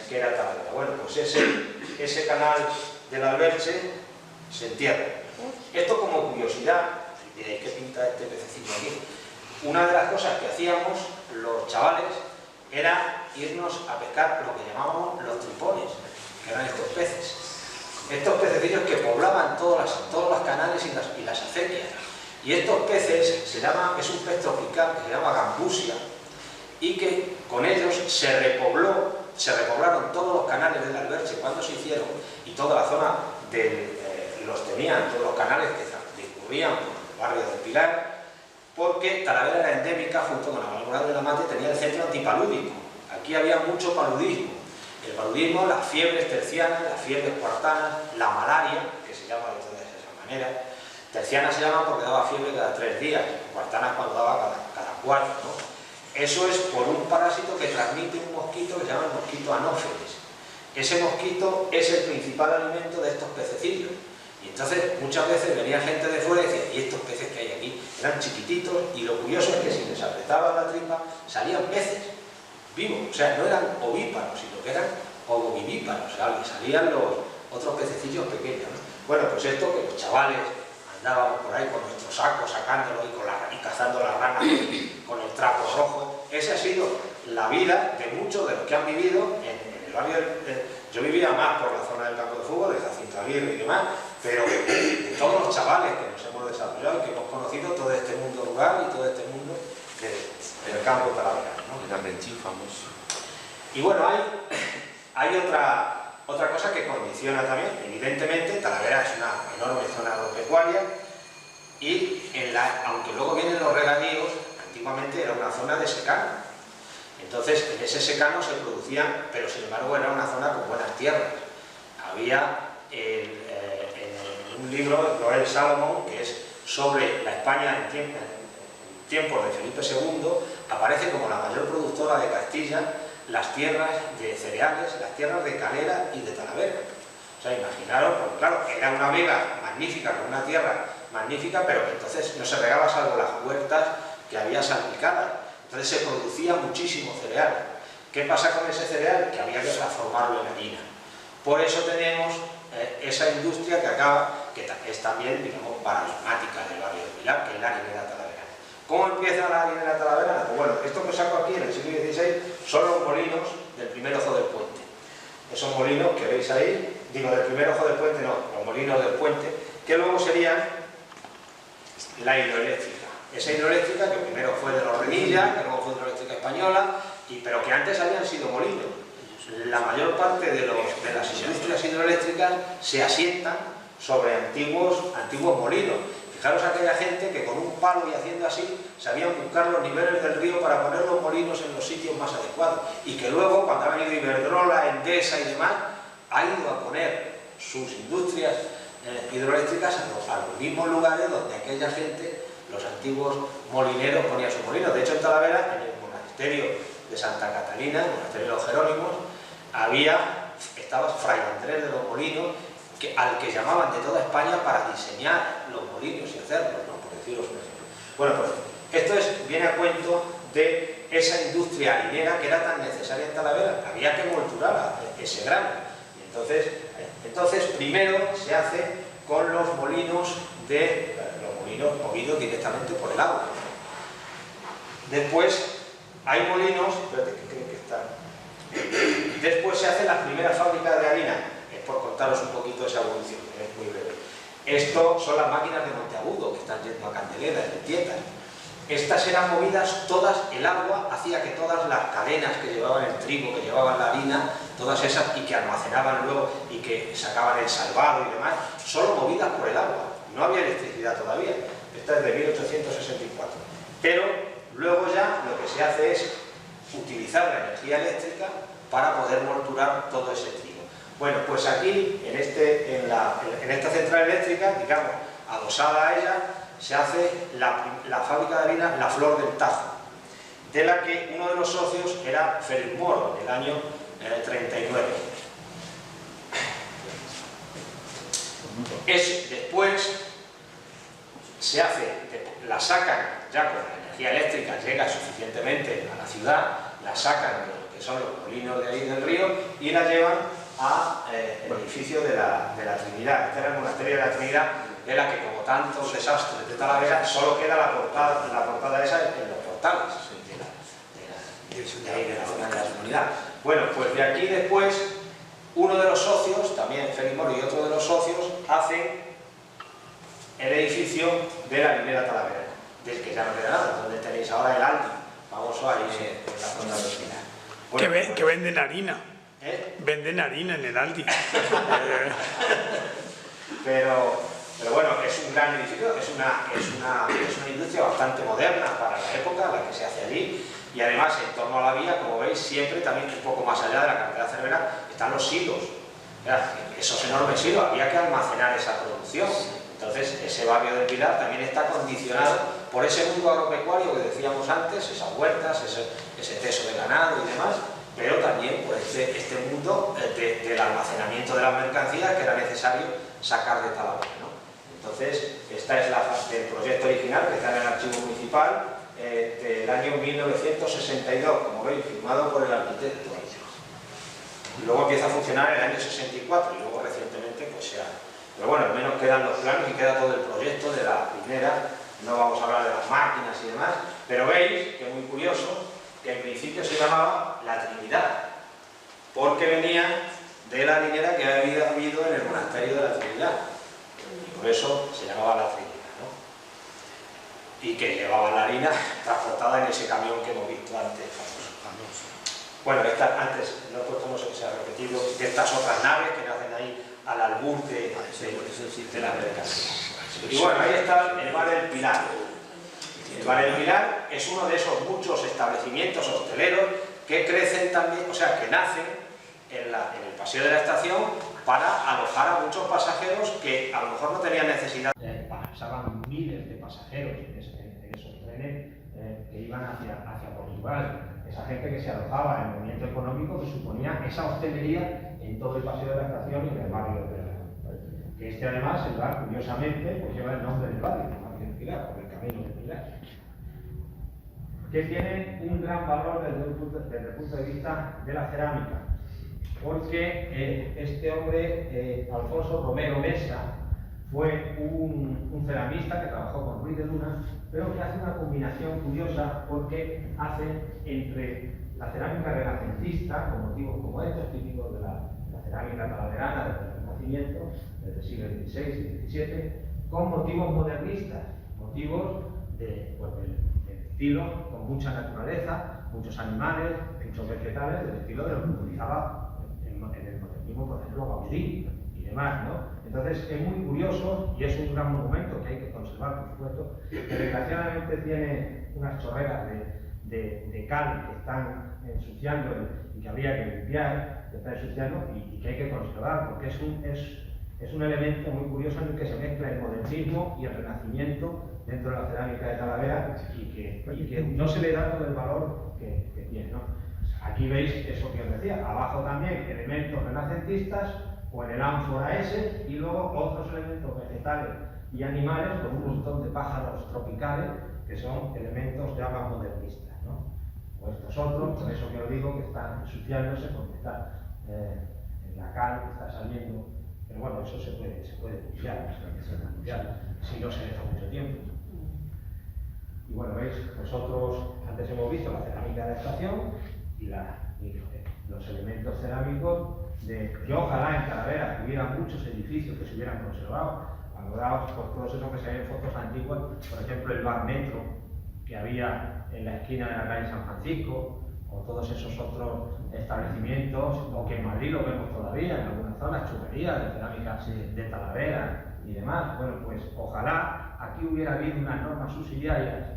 [SPEAKER 1] que era Talavera. Bueno, pues ese canal del Alberche se entierra. Esto como curiosidad, diréis, ¿qué pinta este pececillo aquí? Una de las cosas que hacíamos los chavales era irnos a pescar lo que llamábamos los tripones, que eran estos peces. Estos pececillos que poblaban todos los canales y las acequias. Y estos peces, es un pez tropical que se llama gambusia, y que con ellos se repoblaron todos los canales del Alberche cuando se hicieron, y toda la zona los tenían, todos los canales que discurrían por el barrio del Pilar, porque Talavera era endémica, junto con la Alborada de la Mate, tenía el centro antipalúdico. Aquí había mucho paludismo. El paludismo, las fiebres tercianas, las fiebres cuartanas, la malaria, que se llama de todas esas maneras. Terciana se llama porque daba fiebre cada 3 días, cuartanas cuando daba cada 4, ¿no? Eso es por un parásito que transmite un mosquito que se llama el mosquito anófeles. Ese mosquito es el principal alimento de estos pececillos. Y entonces muchas veces venía gente de fuera y decía, ¿y estos peces que hay aquí? Eran chiquititos, y lo curioso es que si les apretaban la tripa salían peces vivos, o sea, no eran ovíparos, sino que eran ovovivíparos, o sea, salían los otros pececillos pequeños, ¿no? Bueno, pues esto que los chavales andábamos por ahí con nuestros sacos sacándolo y cazando las ranas con el trapo rojo. Esa ha sido la vida de muchos de los que han vivido en el barrio. Yo vivía más por la zona del campo de fútbol, de Jacinto Aguirre y demás, pero de todos los chavales que nos hemos desarrollado y que hemos conocido todo este mundo rural y todo este mundo del campo de Talavera, ¿no?
[SPEAKER 3] El Armenchín famoso.
[SPEAKER 1] Y bueno, hay otra cosa que condiciona también. Evidentemente, Talavera es una enorme zona agropecuaria y aunque luego vienen los regadíos, antiguamente era una zona de secano. Entonces, en ese secano se producían, pero sin embargo era una zona con buenas tierras. Había en un libro de Noel Salomón, que es sobre la España en tiempos de Felipe II, aparece como la mayor productora de Castilla las tierras de cereales, las tierras de Calera y de Talavera. O sea, imaginaros, porque claro, era una vega magnífica, con una tierra magnífica, pero entonces no se regaba salvo las huertas que había salpicadas. Entonces se producía muchísimo cereal. ¿Qué pasa con ese cereal? Que había que transformarlo en harina. Por eso tenemos esa industria que es también, digamos, paradigmática del barrio del Pilar, que es la harinera talavera. ¿Cómo empieza la harinera talavera? Pues bueno, esto que saco aquí en el siglo XVI son los molinos del primer ojo del puente. Esos molinos que veis ahí, digo, del primer ojo del puente no, los molinos del puente, que luego serían la hidroeléctrica. esa hidroeléctrica que primero fue de los Renilla, que luego fue hidroeléctrica española, pero que antes habían sido molinos. La mayor parte de las industrias hidroeléctricas se asientan sobre antiguos molinos. Fijaros aquella gente que con un palo y haciendo así sabían buscar los niveles del río para poner los molinos en los sitios más adecuados, y que luego, cuando ha venido Iberdrola, Endesa y demás, ha ido a poner sus industrias hidroeléctricas a los mismos lugares donde aquella gente, los antiguos molineros, ponían sus molinos. De hecho, en Talavera, en el monasterio de Santa Catalina, el monasterio de los Jerónimos, estaba Fray Andrés de los Molinos, al que llamaban de toda España para diseñar los molinos y hacerlos, ¿no? Por deciros un ejemplo. Bueno, pues viene a cuento de esa industria harinera que era tan necesaria en Talavera. Había que molturar ese grano. Y entonces primero se hace con los molinos movidos directamente por el agua. Después hay molinos, espérate, que creo que están. Después se hacen las primeras fábricas de harina. Es por contaros un poquito esa evolución, es muy breve. Esto son las máquinas de Monteagudo que están yendo a Candelera, en Tietas. Estas eran movidas todas, el agua hacía que todas las cadenas que llevaban el trigo, que llevaban la harina, todas esas, y que almacenaban luego y que sacaban el salvado y demás, solo movidas por el agua. No había electricidad todavía. Esta es de 1864. Pero luego ya lo que se hace es utilizar la energía eléctrica para poder molturar todo ese trigo. Bueno, pues aquí, en esta central eléctrica, digamos, adosada a ella, se hace la fábrica de harina La Flor del Tajo, de la que uno de los socios era Félix Moro, en el año 39. Después la sacan ya con la energía eléctrica, llega suficientemente a la ciudad, la sacan de lo que son los molinos de ahí del río y la llevan al edificio de la Trinidad. Este era el monasterio de la Trinidad, de la que, como tantos desastres de Talavera, solo queda la portada esa en los portales de la zona de la comunidad. Bueno, pues de aquí después, uno de los socios, también Félix Moro y otro de los socios, hacen el edificio de la minera Talavera, del que ya no queda nada, donde tenéis ahora el Aldi, famoso ahí en la zona de la esquina. Bueno,
[SPEAKER 2] que venden harina.
[SPEAKER 1] ¿Eh?
[SPEAKER 2] Venden harina en el Aldi.
[SPEAKER 1] pero bueno, es un gran edificio, es una industria bastante moderna para la época, la que se hace allí, y además en torno a la vía, como veis, siempre también un poco más allá de la carretera Cervera, están los silos. Esos enormes silos, había que almacenar esa producción. Entonces, ese barrio del Pilar también está condicionado por ese mundo agropecuario que decíamos antes, esas huertas, ese teso de ganado y demás, pero también por este mundo del almacenamiento de las mercancías que era necesario sacar de Talavera, ¿no? Entonces, esta es la fase del proyecto original que está en el archivo municipal del año 1962, como veis, firmado por el arquitecto. Y luego empieza a funcionar en el año 64 y luego recientemente pues se ha... Pero bueno, al menos quedan los planos y queda todo el proyecto de la primera. No vamos a hablar de las máquinas y demás, pero veis que es muy curioso que en principio se llamaba La Trinidad, porque venía de la harinera que había habido en el monasterio de la Trinidad, y por eso se llamaba La Trinidad, ¿no? Y que llevaba la harina transportada en ese camión que hemos visto antes, famoso. Bueno, antes, no he puesto, no sé qué se ha repetido, de estas otras naves que nacen ahí al albur de las mercancías. Y bueno, ahí está el Bar del Pilar. El Bar del Pilar es uno de esos muchos establecimientos hosteleros que crecen también, o sea, que nacen en el paseo de la estación para alojar a muchos pasajeros que a lo mejor no tenían necesidad. Pasaban miles de pasajeros en esos trenes que iban hacia Portugal. Esa gente que se alojaba en el movimiento económico que suponía esa hostelería en todo el paseo de la estación y en el barrio del Pilar. Que además, el bar, curiosamente, pues lleva el nombre del barrio, el barrio del Pilar, por el camino del Pilar. Que tiene un gran valor desde el punto de vista de la cerámica, porque este hombre, Alfonso Romero Mesa, fue un ceramista que trabajó con Ruiz de Luna, pero que hace una combinación curiosa porque hace entre la cerámica renacentista, con motivos como estos, típicos de la cerámica talaverana desde el Renacimiento, desde el siglo XVI y XVII, con motivos modernistas, motivos del estilo, con mucha naturaleza, muchos animales, muchos vegetales, del estilo de lo que utilizaba en el modernismo, por ejemplo, Gaudí y demás, ¿no? Entonces es muy curioso y es un gran monumento que hay que conservar, por supuesto, que desgraciadamente tiene unas chorreras de cal que están ensuciando y que habría que limpiar, que está ensuciando y que hay que conservar, porque es un elemento muy curioso en el que se mezcla el modernismo y el renacimiento dentro de la cerámica de Talavera y que no se le da todo el valor que tiene, ¿no? Aquí veis eso que os decía, abajo también elementos renacentistas o en el ánfora ese y luego otros elementos vegetales y animales con un montón de pájaros tropicales que son elementos ya más modernistas, ¿no? O estos otros, por eso que os digo que están ensuciándose porque está en la cal que está saliendo. Pero bueno, eso se puede limpiar, si no se deja mucho tiempo. Y bueno, veis, nosotros antes hemos visto la cerámica de estación y los elementos cerámicos que ojalá en Talavera hubiera muchos edificios que se hubieran conservado, valorados por todos esos que se ven en fotos antiguas, por ejemplo el bar Metro que había en la esquina de la calle San Francisco, o todos esos otros establecimientos, o que en Madrid lo vemos todavía, en algunas zonas, churrerías de cerámica de Talavera y demás. Bueno, pues ojalá aquí hubiera habido unas normas subsidiarias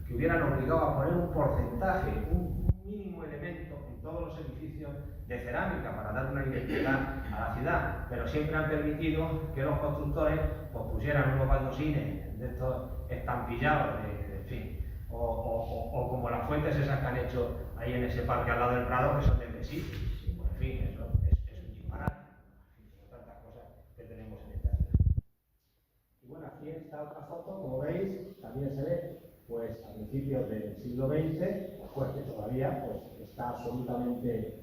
[SPEAKER 1] que hubieran obligado a poner un porcentaje, un mínimo elemento en todos los edificios de cerámica para dar una identidad a la ciudad, pero siempre han permitido que los constructores pues, pusieran unos baldosines de estos estampillados, en fin, o como las fuentes esas que han hecho ahí en ese parque al lado del Prado, que son de Messi. Bueno, en fin, eso es un disparate. Como tantas cosas que tenemos en esta ciudad. Y bueno, aquí está otra foto, como veis, también se ve pues a principios del siglo XX, pues que todavía pues, está absolutamente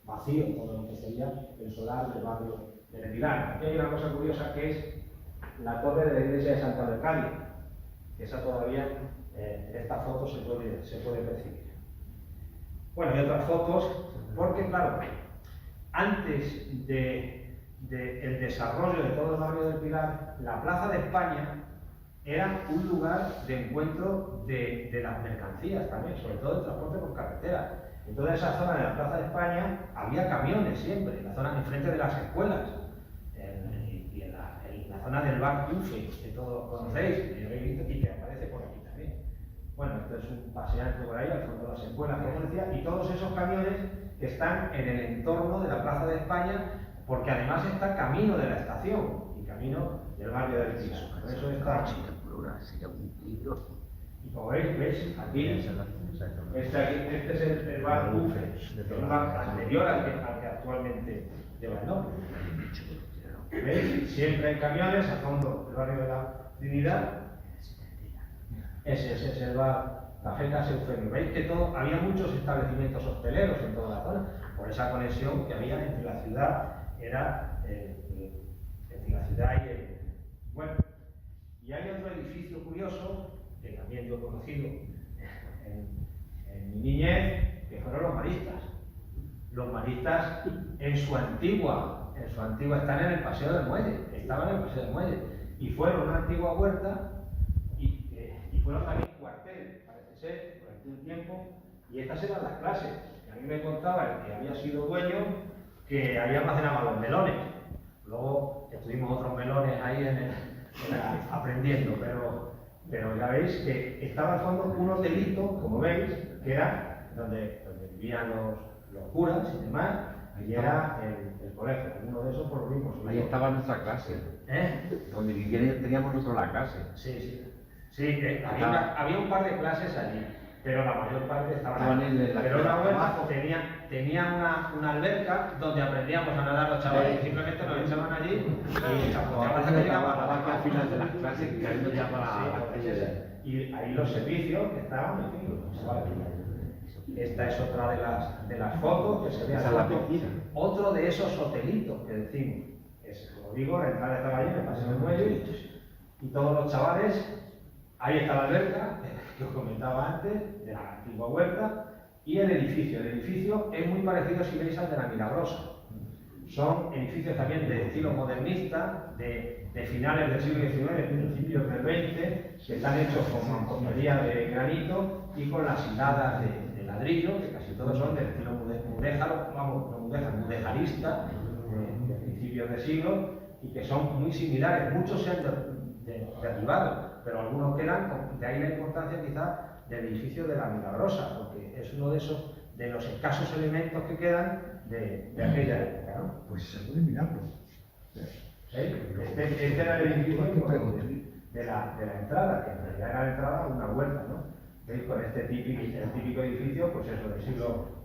[SPEAKER 1] vacío todo lo que sería el solar del barrio de Pilar. Aquí hay una cosa curiosa que es la torre de la iglesia de Santa Leocadia, que esa todavía en esta foto se puede percibir. Bueno, y otras fotos, porque claro, antes del desarrollo de todo el barrio del Pilar, la Plaza de España era un lugar de encuentro de las mercancías también, sobre todo el transporte por carretera. En toda esa zona de la Plaza de España había camiones siempre, en la zona enfrente de las escuelas, y en la zona del bar Ufe, que todos conocéis, y que aparece por aquí también. Bueno, esto es un paseante por ahí, al fondo de las escuelas, como decía, y todos esos camiones que están en el entorno de la Plaza de España, porque además está camino de la estación y camino del barrio del Pilar. Por eso está. Y como veis, aquí, este es el bar Ufe, el bar anterior al que actualmente lleva el nombre. ¿Veis? Siempre hay camiones al fondo del barrio de la Trinidad. Ese es el bar Café Casa Eufemio. Veis que había muchos establecimientos hosteleros en toda la zona, por esa conexión que había entre la ciudad, entre la ciudad y el. Bueno, y hay otro edificio curioso, que también yo he conocido en mi niñez, que fueron los maristas. Los maristas en su antigua están en el Paseo del Muelle, estaban en el Paseo del Muelle, y fueron una antigua huerta y fueron también cuartel, parece ser, durante un tiempo, y estas eran las clases. A mí me contaba el que había sido dueño que ahí almacenaban los melones. Luego estuvimos otros melones ahí aprendiendo, pero ya veis que estaba al fondo un hotelito, como veis, que era donde vivían los curas y demás, y era el colegio. Uno de esos por lo mismo.
[SPEAKER 3] Ahí estaba nuestra clase. Donde teníamos nosotros la clase.
[SPEAKER 1] Sí, había un par de clases allí, pero la mayor parte estaban
[SPEAKER 3] en la.
[SPEAKER 1] Pero la huerta tenía una alberca donde aprendíamos a nadar los chavales, simplemente nos echaban allí y
[SPEAKER 3] al final de las clases que ahí nos llama
[SPEAKER 1] y ahí los servicios que estaban, en fin, los chavales. Esta es otra de las fotos que se ve a la piscina. Otro de esos hotelitos que decimos, es, como digo, la entrada estaba allí, me pasé en el muelle y todos los chavales. Ahí está la alberca, que os comentaba antes, de la antigua huerta, y el edificio. El edificio es muy parecido, si veis, al de la Milagrosa. son edificios también de estilo modernista, de finales del siglo XIX, principios del XX, que están hechos con mampostería de granito y con las hiladas de ladrillo, que casi todos son del estilo mudejarista, de principios de siglo, y que son muy similares. Muchos se han derribado, pero algunos quedan, de ahí la importancia quizás del edificio de la Milagrosa, porque es uno de los escasos elementos que quedan de aquella época, ¿no?
[SPEAKER 5] Pues se puede mirarlo.
[SPEAKER 1] Este era el edificio de la entrada, que en realidad era la entrada una huerta, ¿no? ¿Veis? Con este típico edificio, pues eso,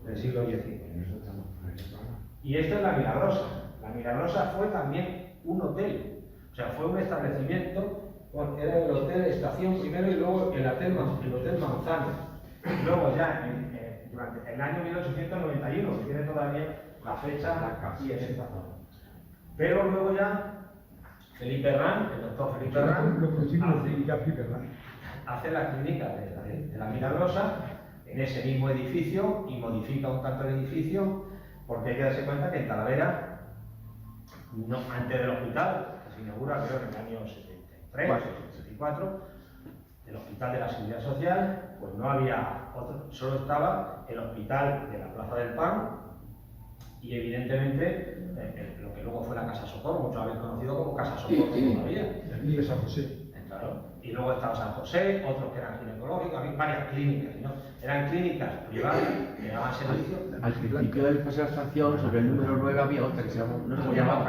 [SPEAKER 1] del siglo XIX. Y esto es la Milagrosa. La Milagrosa fue también un hotel, o sea, fue un establecimiento, bueno, era el hotel Estación primero y luego el hotel Manzano. Luego ya, durante el año 1891, que tiene todavía la fecha aquí en esta zona. Pero luego ya Felipe Herrán, el doctor Felipe Herrán, hace la clínica de la Milagrosa en ese mismo edificio y modifica un tanto el edificio, porque hay que darse cuenta que en Talavera, antes del hospital, que se inaugura creo en el año 73 o 74, el hospital de la Seguridad Social, pues no había otro, solo estaba el hospital de la Plaza del Pan y evidentemente lo que luego fue la Casa Socorro, muchos habéis conocido como Casa Socorro todavía.
[SPEAKER 5] Y de San José.
[SPEAKER 1] Claro. Y luego estaba San José, otros que eran ginecológicos, había varias clínicas, ¿no? Eran clínicas privadas que daban servicio.
[SPEAKER 3] Al principio del Paseo de la Estación, sobre el número 9, había otra que se llamaba, no sé cómo llamaba,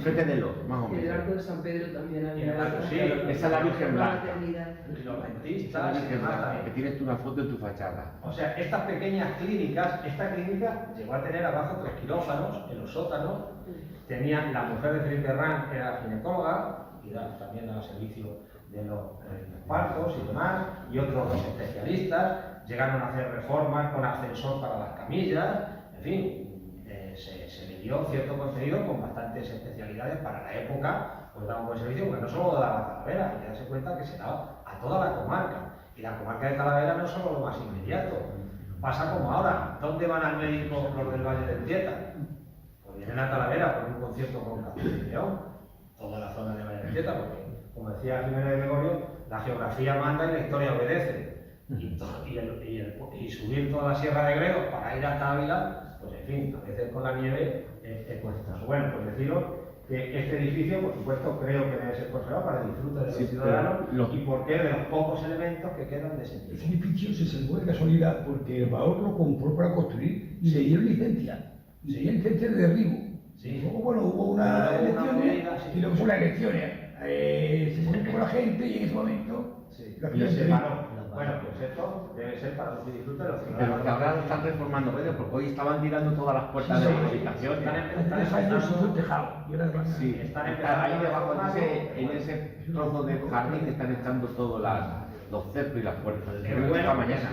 [SPEAKER 3] frente de los, más o
[SPEAKER 4] En el
[SPEAKER 3] menos.
[SPEAKER 4] Arco de San Pedro también había.
[SPEAKER 1] Sí,
[SPEAKER 3] esa es la Virgen Blanca.
[SPEAKER 1] Y los
[SPEAKER 3] Esa
[SPEAKER 1] dentistas,
[SPEAKER 3] es la Virgen Blanca, que tienes tú una foto en tu fachada.
[SPEAKER 1] o sea, estas pequeñas clínicas, esta clínica llegó a tener abajo 3 quirófanos en los sótanos. Tenían la mujer de Felipe Herrán, que era ginecóloga, y también daba servicio de los partos y demás, y otros dos especialistas. Llegaron a hacer reformas con ascensor para las camillas, en fin, se le dio cierto contenido con bastantes especialidades para la época, pues daba un buen servicio, porque no solo daba Talavera, hay que darse cuenta que se daba a toda la comarca, y la comarca de Talavera no es solo lo más inmediato. Pasa como ahora, ¿dónde van al médico los del Valle del Tieta? Pues vienen a Talavera por un concierto con Castilla y León, toda la zona de Valle del Tieta, porque, como decía Jiménez de Gregorio, la geografía manda y la historia obedece. Y subir toda la Sierra de Gredos para ir hasta Ávila, pues en fin, a veces con la nieve es cuesta. Bueno, pues deciros que este edificio, por supuesto, creo que debe ser conservado para el disfrute de los ciudadanos y porque es de los pocos elementos que quedan de ese
[SPEAKER 5] Ese
[SPEAKER 1] edificio.
[SPEAKER 5] edificio se salvó de casualidad porque el Bahor lo compró para construir y le dieron licencia. Y le dieron licencia de derribo.
[SPEAKER 1] Sí.
[SPEAKER 5] Luego, bueno, hubo unas elecciones y luego fue unas elecciones. Se fue con la gente y en ese momento la
[SPEAKER 1] Y se
[SPEAKER 5] gente
[SPEAKER 1] paró. Bueno, pues esto debe ser para el disfrute de los ciudadanos.
[SPEAKER 3] Pero que ahora lo están reformando, ¿ves? Porque hoy estaban tirando todas las puertas de las habitaciones.
[SPEAKER 5] en 3 años hizo el tejado. Y ahora van a...
[SPEAKER 3] Sí,
[SPEAKER 1] Están
[SPEAKER 3] ahí debajo,
[SPEAKER 1] empezando
[SPEAKER 3] en ese trozo de jardín, están echando todos los cercos y las puertas.
[SPEAKER 1] Qué
[SPEAKER 3] Creo que
[SPEAKER 1] bueno,
[SPEAKER 3] esta mañana.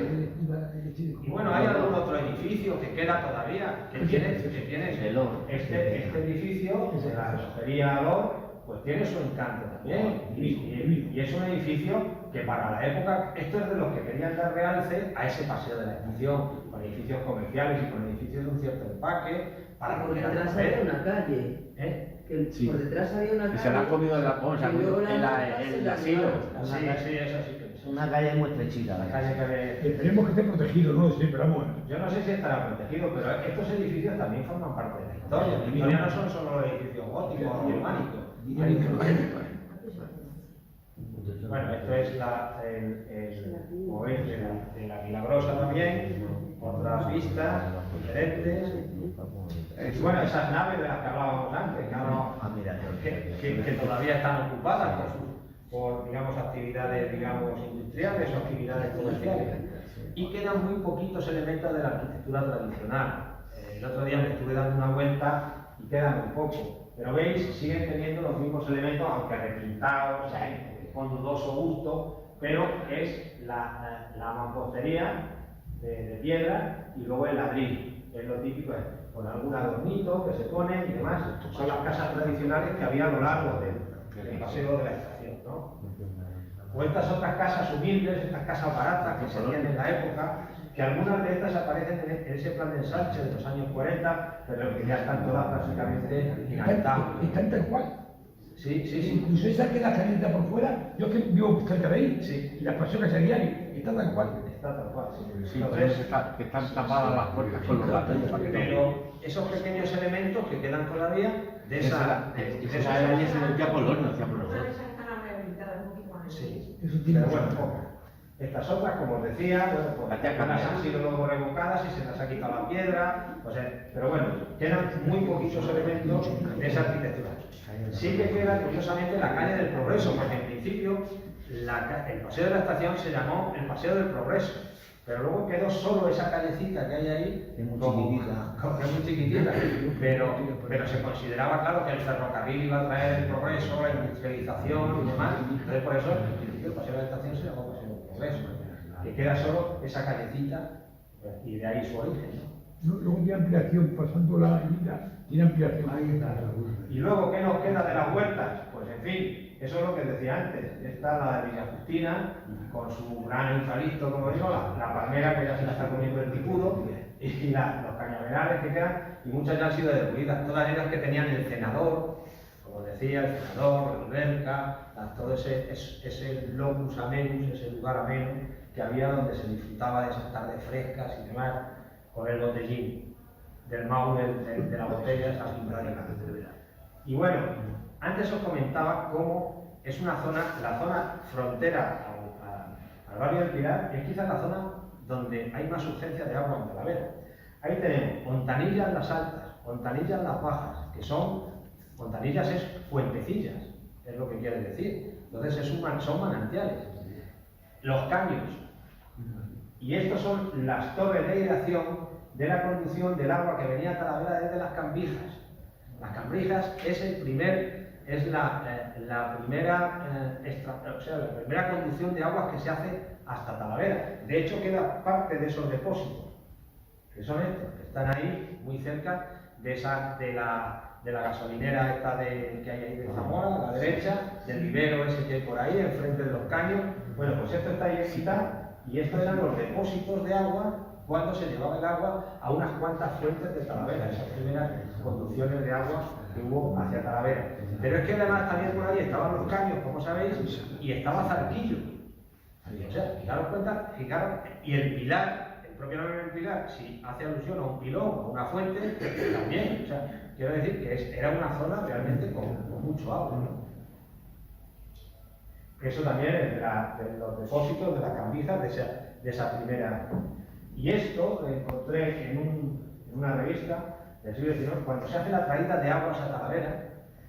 [SPEAKER 1] Y bueno, hay algún otro edificio que queda todavía, que tiene este edificio, de la relojería Alor, pues tiene su encanto también. Y es un edificio que para la época, esto es de los que querían dar realce a ese paseo de la estación, con edificios comerciales y con edificios de un cierto empaque, para
[SPEAKER 4] Por
[SPEAKER 1] poder
[SPEAKER 4] detrás
[SPEAKER 1] acceder.
[SPEAKER 4] había una calle. Que
[SPEAKER 3] Sí.
[SPEAKER 4] Por detrás había una
[SPEAKER 3] Y
[SPEAKER 4] calle.
[SPEAKER 3] se la ha comido en la cosa,
[SPEAKER 4] y luego la
[SPEAKER 3] el
[SPEAKER 4] montaña
[SPEAKER 3] asilo.
[SPEAKER 1] Sí, sí, eso sí que es.
[SPEAKER 3] Una calle muy estrechita.
[SPEAKER 1] La calle que ve-
[SPEAKER 5] Esperemos que esté protegido, ¿no? Sí, pero vamos.
[SPEAKER 1] Yo no sé si estará protegido, pero estos edificios también forman parte de la historia. La historia no son solo los edificios góticos o románicos. Bueno, esto es el oeste de la Milagrosa también, otras vistas diferentes. Y bueno, esas naves de las que hablábamos antes, que todavía están ocupadas por digamos, actividades industriales o actividades comerciales. Y quedan muy poquitos elementos de la arquitectura tradicional. El otro día me estuve dando una vuelta y quedan muy poco. Pero veis, siguen teniendo los mismos elementos, aunque repintados, con dudoso gusto, pero es la mampostería de piedra y luego el ladrillo. Es lo típico, con algún adornito que se pone y demás. Son las casas tradicionales que había a lo largo del paseo de la estación, ¿no? O estas otras casas humildes, estas casas baratas que se hacían en la época, que algunas de estas aparecen en ese plan de ensanche de los años 40, pero que ya están todas prácticamente inhabitables.
[SPEAKER 5] Están tal cual.
[SPEAKER 1] Sí, sí, sí.
[SPEAKER 5] Incluso esa queda caliente por fuera, yo que vivo cerca de ahí,
[SPEAKER 1] Sí.
[SPEAKER 5] y las personas a diario, está tal cual.
[SPEAKER 1] Está tal cual, sí.
[SPEAKER 3] Sí,
[SPEAKER 1] Entonces,
[SPEAKER 3] que están tapadas las puertas con los ladrillos para que no.
[SPEAKER 1] pero esos pequeños elementos que quedan todavía de esa...
[SPEAKER 3] Esa calle se decía Polonio, hacía por nosotros.
[SPEAKER 1] Sí,
[SPEAKER 5] Eso tiene
[SPEAKER 1] pero bueno, poco. Estas otras, como os decía, bueno, pues algunas han sido luego revocadas y se las ha quitado la piedra, o sea, pero bueno, quedan muy poquitos elementos de esa arquitectura. Sí que queda, curiosamente, la calle del Progreso, porque en principio el Paseo de la Estación se llamó el Paseo del Progreso, pero luego quedó solo esa callecita que hay ahí,
[SPEAKER 3] Es muy
[SPEAKER 1] chiquitita, es muy chiquitita, pero se consideraba, claro, que el ferrocarril iba a traer el progreso, la industrialización y demás, entonces por eso en principio el Paseo de la Estación se llamó Paseo del Progreso, que queda solo esa callecita y de ahí su origen, ¿no?
[SPEAKER 5] Luego tiene ampliación, pasando la isla, tiene ampliación.
[SPEAKER 1] Y luego, ¿qué nos queda de las huertas? Pues en fin, eso es lo que decía antes. Está la de Villa Justina, con su gran eucalipto, como digo, la palmera que ya se la está comiendo el ticudo, y los cañaverales que quedan, y muchas ya han sido destruidas. Todas ellas que tenían el cenador, como decía, el cenador, la alberca, todo ese locus amenus, ese lugar ameno que había donde se disfrutaba de esas tardes frescas y demás, con el botellín del mau de la botella, esa simpática. Y bueno, antes os comentaba cómo es una zona, la zona frontera al barrio del Pilar, es quizás la zona donde hay más urgencia de agua en Talavera. Ahí tenemos Hontanillas las altas, Hontanillas las bajas, que son, Hontanillas es fuentecillas, es lo que quiere decir. Entonces son manantiales. Los Caños, y estos son las torres de irrigación de la conducción del agua que venía a Talavera desde las Cambrijas. Las Cambrijas es la primera conducción de aguas que se hace hasta Talavera. De hecho, queda parte de esos depósitos, que son estos, que están ahí muy cerca de la gasolinera esta que hay ahí de Zamora, a la derecha, del vivero ese que hay por ahí, enfrente de los Caños. Bueno, pues esto está ahí en mitad, y estos eran los depósitos de agua cuando se llevaba el agua a unas cuantas fuentes de Talavera, esas primeras conducciones de agua que hubo hacia Talavera. Pero es que además también por ahí estaban los Caños, como sabéis, y estaba Zarquillo. O sea, fijaros, y el Pilar, el propio nombre del Pilar, si hace alusión a un pilón o a una fuente, también. O sea, quiero decir que era una zona realmente con mucho agua, ¿no? Eso también es de los depósitos de las Cambijas de esa primera. Y esto lo encontré en una revista del siglo XIX, cuando se hace la traída de aguas a Talavera,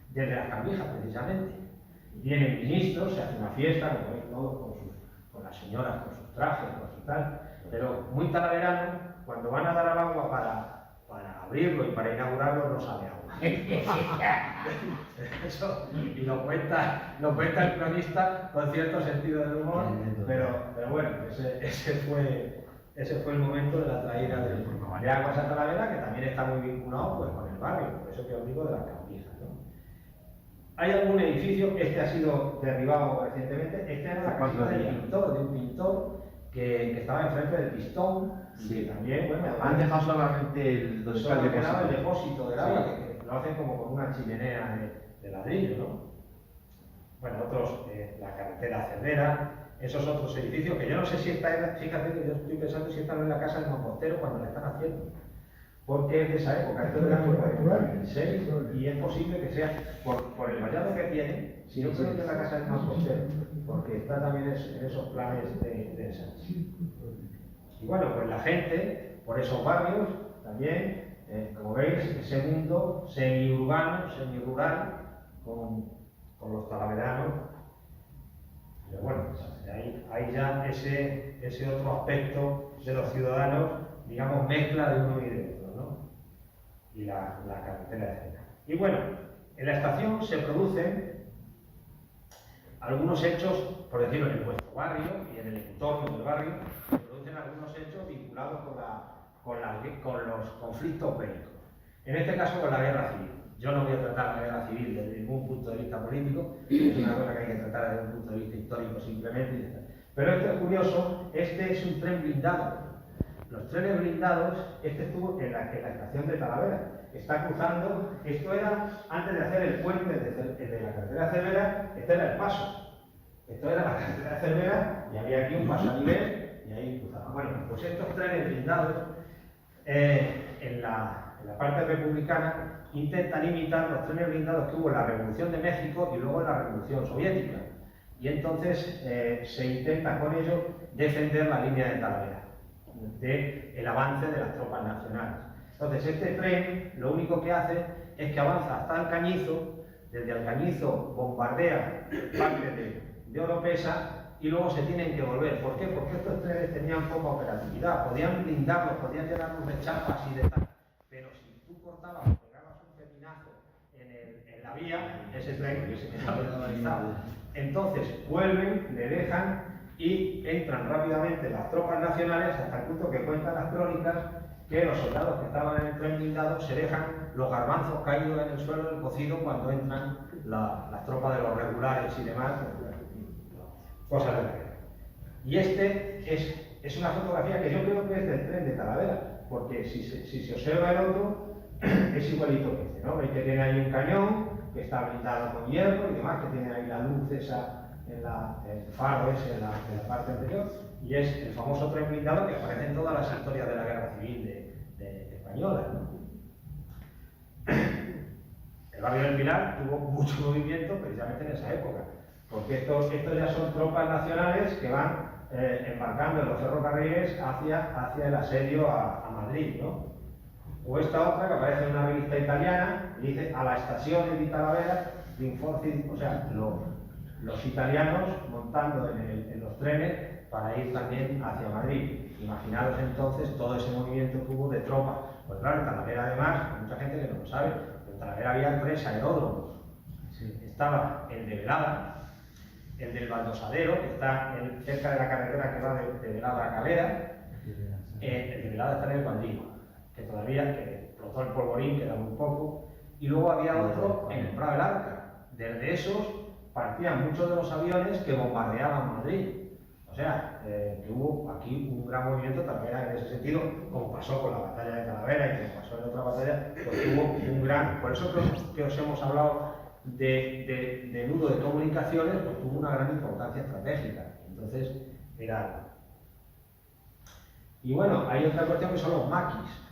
[SPEAKER 1] desde las Cambijas precisamente. Vienen ministros, se hace una fiesta, como veis todos, con las señoras, con sus trajes, con su tal, pero muy talaverano, cuando van a dar al agua para abrirlo y para inaugurarlo, no sale agua. Eso, y lo cuenta el cronista con cierto sentido del humor, pero bueno, ese fue el momento de la traída de aguas a Talavera, que también está muy vinculado pues, con el barrio, por eso que os digo de las Cambijas, ¿no? Hay algún edificio, este ha sido derribado recientemente, esta era la casita de un pintor que estaba enfrente del Pistón, y que también, bueno,
[SPEAKER 3] Han dejado solamente donde está el
[SPEAKER 1] quedaba el
[SPEAKER 3] depósito.
[SPEAKER 1] depósito del agua, que lo hacen como con una chimenea de ladrillo, ¿no? Bueno, otros, la carretera Cerdera, esos otros edificios que yo no sé si esta era, fíjate que yo estoy pensando si esta no es la casa del Mampostero cuando la están haciendo, porque es de esa época, esto era muy natural, y es posible que sea por el vallado que tiene, si no creo que es la casa del Mampostero, porque está también en esos planes de ensanche. Y bueno, pues la gente, por esos barrios, también, como veis, ese mundo semi-urbano, semi-rural, con los talaveranos. Pero bueno, hay ya ese otro aspecto de los ciudadanos, digamos, mezcla de uno y de otro, ¿no? Y la carretera de cerca. Y bueno, en la estación se producen algunos hechos, por decirlo, en vuestro barrio y en el entorno del barrio, se producen algunos hechos vinculados con los conflictos bélicos. En este caso, con la guerra civil. Yo no voy a tratar la guerra civil desde ningún punto de vista político, es una cosa que hay que tratar desde un punto de vista histórico simplemente. Pero esto es curioso, este es un tren blindado. Los trenes blindados, este estuvo en la estación de Talavera. Está cruzando, esto era, antes de hacer el puente de la carretera de Cervera, este era el paso. Esto era la carretera de Cervera y había aquí un paso a nivel y ahí cruzaba. Bueno, pues estos trenes blindados, en la parte republicana, intentan imitar los trenes blindados que hubo en la Revolución de México y luego en la Revolución Soviética. Y entonces se intenta con ello defender la línea de Talavera, del avance de las tropas nacionales. Entonces este tren lo único que hace es que avanza hasta Alcañizo, desde Alcañizo bombardea parte de Oropesa y luego se tienen que volver. ¿Por qué? Porque estos trenes tenían poca operatividad, podían blindarlos, podían llenarlos de chapas y de tal, pero si tú cortabas o pegabas un pepinazo en la vía, ese tren que se quedaba desmoralizado. Entonces vuelven, le dejan y entran rápidamente las tropas nacionales hasta el punto que cuentan las crónicas que los soldados que estaban en el tren blindado se dejan los garbanzos caídos en el suelo del cocido cuando entran las tropas de los regulares y demás, cosas de la guerra. Y este es una fotografía que yo creo que es del tren de Talavera, porque si se observa el otro, es igualito que este, ¿no? Veis que tiene ahí un cañón, que está blindado con hierro y demás, que tiene ahí la luz esa, el faro ese en la parte anterior, y es el famoso tren blindado que aparece en todas las historias de la Guerra Civil española, ¿no? El barrio del Pilar tuvo mucho movimiento precisamente en esa época, porque estos ya son tropas nacionales que van embarcando en los ferrocarriles hacia el asedio a Madrid, ¿no? O esta otra que aparece en una revista italiana, y dice a la estación de Talavera, o sea, los italianos montando en los trenes para ir también hacia Madrid. Imaginaros entonces todo ese movimiento que hubo de tropas. Pues claro, en Talavera además, hay mucha gente que no lo sabe, en Talavera había 3 aeródromos. Estaba el de Velada, el del Baldosadero, que está cerca de la carretera que va de Velada a Calera. El de Velada está en el Baldío, que todavía explotó el polvorín, queda muy poco. Y luego había otro en el Prado del Arca. Desde esos partían muchos de los aviones que bombardeaban Madrid. O sea, que hubo aquí un gran movimiento Talavera en ese sentido, como pasó con la batalla de Talavera y como pasó en otra batalla, pues hubo un gran... Por eso que os hemos hablado de nudo de comunicaciones, pues tuvo una gran importancia estratégica. Entonces, era... Y bueno, hay otra cuestión que son los maquis.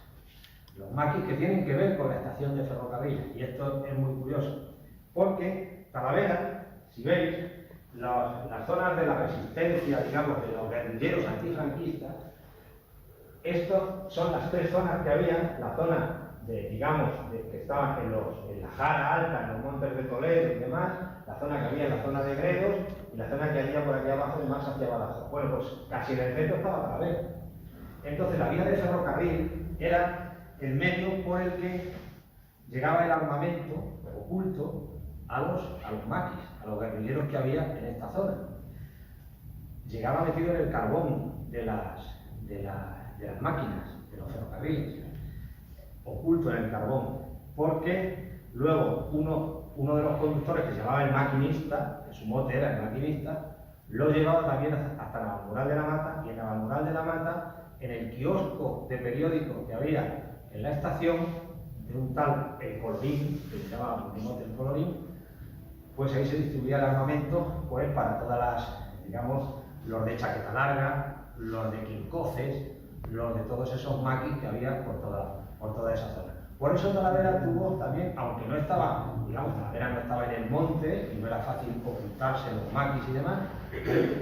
[SPEAKER 1] Los maquis que tienen que ver con la estación de ferrocarril. Y esto es muy curioso, porque Talavera, si veis, las zonas de la resistencia, digamos, de los guerrilleros antifranquistas, estas son las 3 zonas que había, la zona que estaban en la Jara Alta, en los Montes de Toledo y demás, la zona que había en la zona de Gredos y la zona que había por aquí abajo más hacia Badajoz. Bueno, pues casi en el centro estaba Talavera. Entonces la vía de ferrocarril era el medio por el que llegaba el armamento oculto a los maquis, a los guerrilleros que había en esta zona. Llegaba metido en el carbón de las máquinas, de los ferrocarriles, oculto en el carbón, porque luego uno de los conductores, que se llamaba el maquinista, que su mote era el maquinista, lo llevaba también hasta Navalmoral de la Mata, y en Navalmoral de la Mata, en el kiosco de periódicos que había en la estación, de un tal El Colorín, que se llamaba El Colorín, pues ahí se distribuía el armamento pues, para todas las, digamos, los de chaqueta larga, los de quincoces, los de todos esos maquis que había por toda esa zona. Por eso Talavera tuvo también, aunque no estaba, digamos, Talavera no estaba en el monte y no era fácil ocultarse los maquis y demás,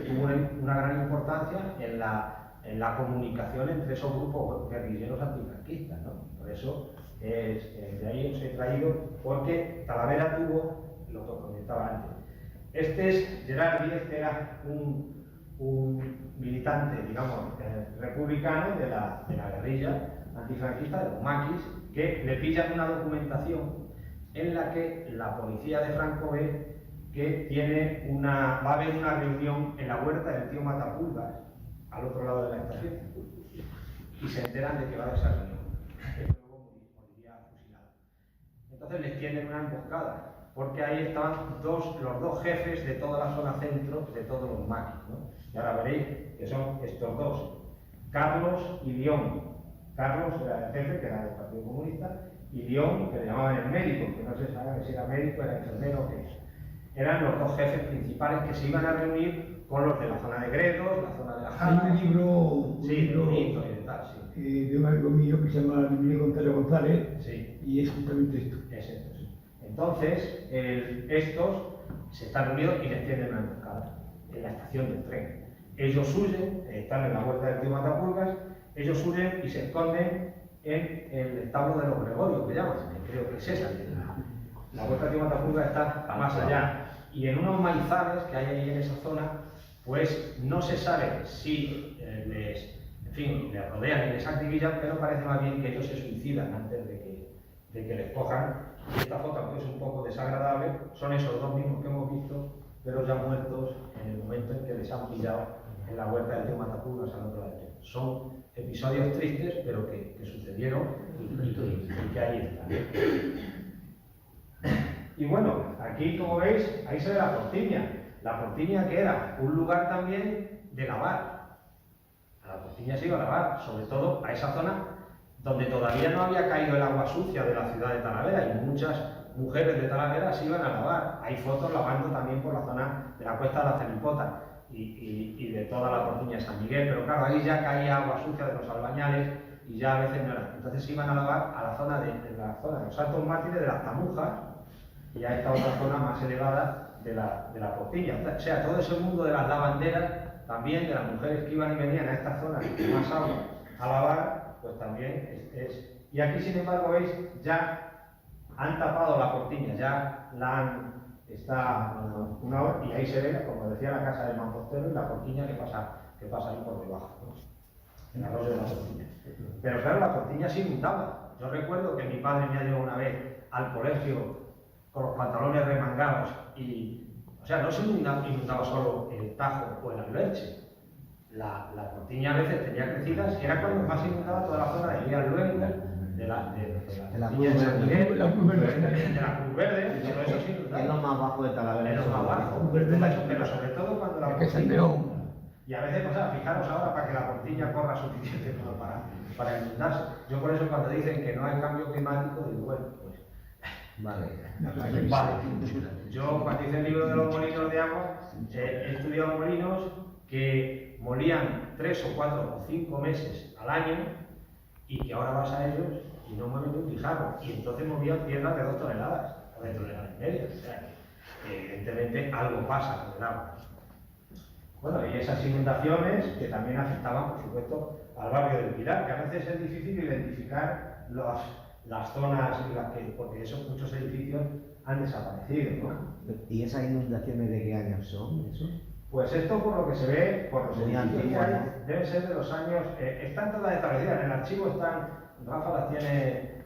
[SPEAKER 1] tuvo una gran importancia en la comunicación entre esos grupos guerrilleros antifranquistas, ¿no? Por eso, de ahí os he traído, porque Talavera tuvo lo que os comentaba antes. Este es Gerard Díez, que era un militante, digamos, republicano de la guerrilla antifranquista, de los maquis, que le pillan una documentación en la que la policía de Franco ve que va a haber una reunión en la huerta del tío Matapulgas, al otro lado de la estación, y se enteran de que va a haber esa reunión. Luego moriría fusilado. Entonces les tienden una emboscada, porque ahí estaban los 2 jefes de toda la zona centro de todos los maquis, ¿no? Y ahora veréis que son estos 2. Carlos y Dion. Carlos era el jefe, que era del Partido Comunista, y Dion, que le llamaban el médico, que no se sabe si era médico, era enfermero o qué. Eran los dos jefes principales que se iban a reunir con los de la zona de Gredos, la zona de la
[SPEAKER 5] Hay
[SPEAKER 1] Jara.
[SPEAKER 5] un libro,
[SPEAKER 1] Sí, de bonito y de tal, sí.
[SPEAKER 5] de un amigo mío que se llama Miguel González González,
[SPEAKER 1] Sí.
[SPEAKER 5] y es justamente esto.
[SPEAKER 1] Es esto, sí. Entonces, estos se están reunidos y les tienen una emboscada en la estación del tren. Ellos huyen, están en la huerta del tío Matapulgas, ellos huyen y se esconden en el establo de los Gregorios, que llaman, que creo que es esa. La huerta del tío Matapulgas está más allá. Y en unos maizales que hay ahí en esa zona, pues no se sabe si les rodean y les acribillan, pero parece más bien que ellos se suicidan antes de que les cojan. Y esta foto, aunque es un poco desagradable, son esos dos mismos que hemos visto, pero ya muertos en el momento en que les han pillado en la huerta del tío Matapulgas al otro lado. Son episodios tristes, pero que sucedieron y que ahí están. Y bueno, aquí como veis, ahí se ve la Portiña. La Portiña que era un lugar también de lavar. A la Portiña se iba a lavar, sobre todo a esa zona donde todavía no había caído el agua sucia de la ciudad de Talavera y muchas mujeres de Talavera se iban a lavar. Hay fotos lavando también por la zona de la Cuesta de la Celipota y de toda la Portiña de San Miguel, pero claro, ahí ya caía agua sucia de los albañales y ya a veces no era. Entonces se iban a lavar a la zona de los Altos Mártires, de las Tamujas, y a esta otra zona más elevada de la Portiña. O sea, todo ese mundo de las lavanderas, también de las mujeres que iban y venían a esta zona con más agua a lavar, pues también es. Y aquí, sin embargo, veis, ya han tapado la Portiña, ya está una hora, y ahí se ve, como decía, la casa del Mampostero y la Portiña que pasa ahí por debajo, ¿no? El arroyo de la Portiña. Pero claro, la Portiña se inundaba. Yo recuerdo que mi padre me ha llevado una vez al colegio con los pantalones remangados y, o sea, no se inundaba solo el Tajo o el Alberche. La Portiña a veces tenía crecidas y era cuando más se inundaba toda la zona de Vías Luengo, de la Portiña de San Miguel, de la Cruz Verde, todo eso se inundaba.
[SPEAKER 3] Es lo más bajo de Talavera.
[SPEAKER 1] Es lo más bajo, pero sobre todo cuando la
[SPEAKER 5] Que es el
[SPEAKER 1] Portiña...
[SPEAKER 5] León.
[SPEAKER 1] Y a veces, o sea, fijaros ahora para que la Portiña corra suficiente como para inundarse. Yo por eso cuando dicen que no hay cambio climático, digo, bueno, pues...
[SPEAKER 3] Vale.
[SPEAKER 1] Vale. Yo cuando hice el libro de los molinos de agua, he estudiado molinos que molían 3 o 4 o 5 meses al año y que ahora vas a ellos y no mueven ni un guijarro. Y entonces movían piedras de 2 toneladas o de toneladas y media. O sea, que evidentemente algo pasa con el agua. Bueno, y esas inundaciones que también afectaban, por supuesto, al barrio del Pilar, que a veces es difícil identificar las zonas en las que, porque muchos edificios han desaparecido, ¿no?
[SPEAKER 3] ¿Y esas inundaciones de qué años son? ¿Eso?
[SPEAKER 1] Pues esto, por lo que se ve, por los
[SPEAKER 3] Muy
[SPEAKER 1] edificios que
[SPEAKER 3] antiguo,
[SPEAKER 1] hay,
[SPEAKER 3] ¿no?
[SPEAKER 1] debe ser de los años... están todas establecidas, en el archivo están, Rafa las tiene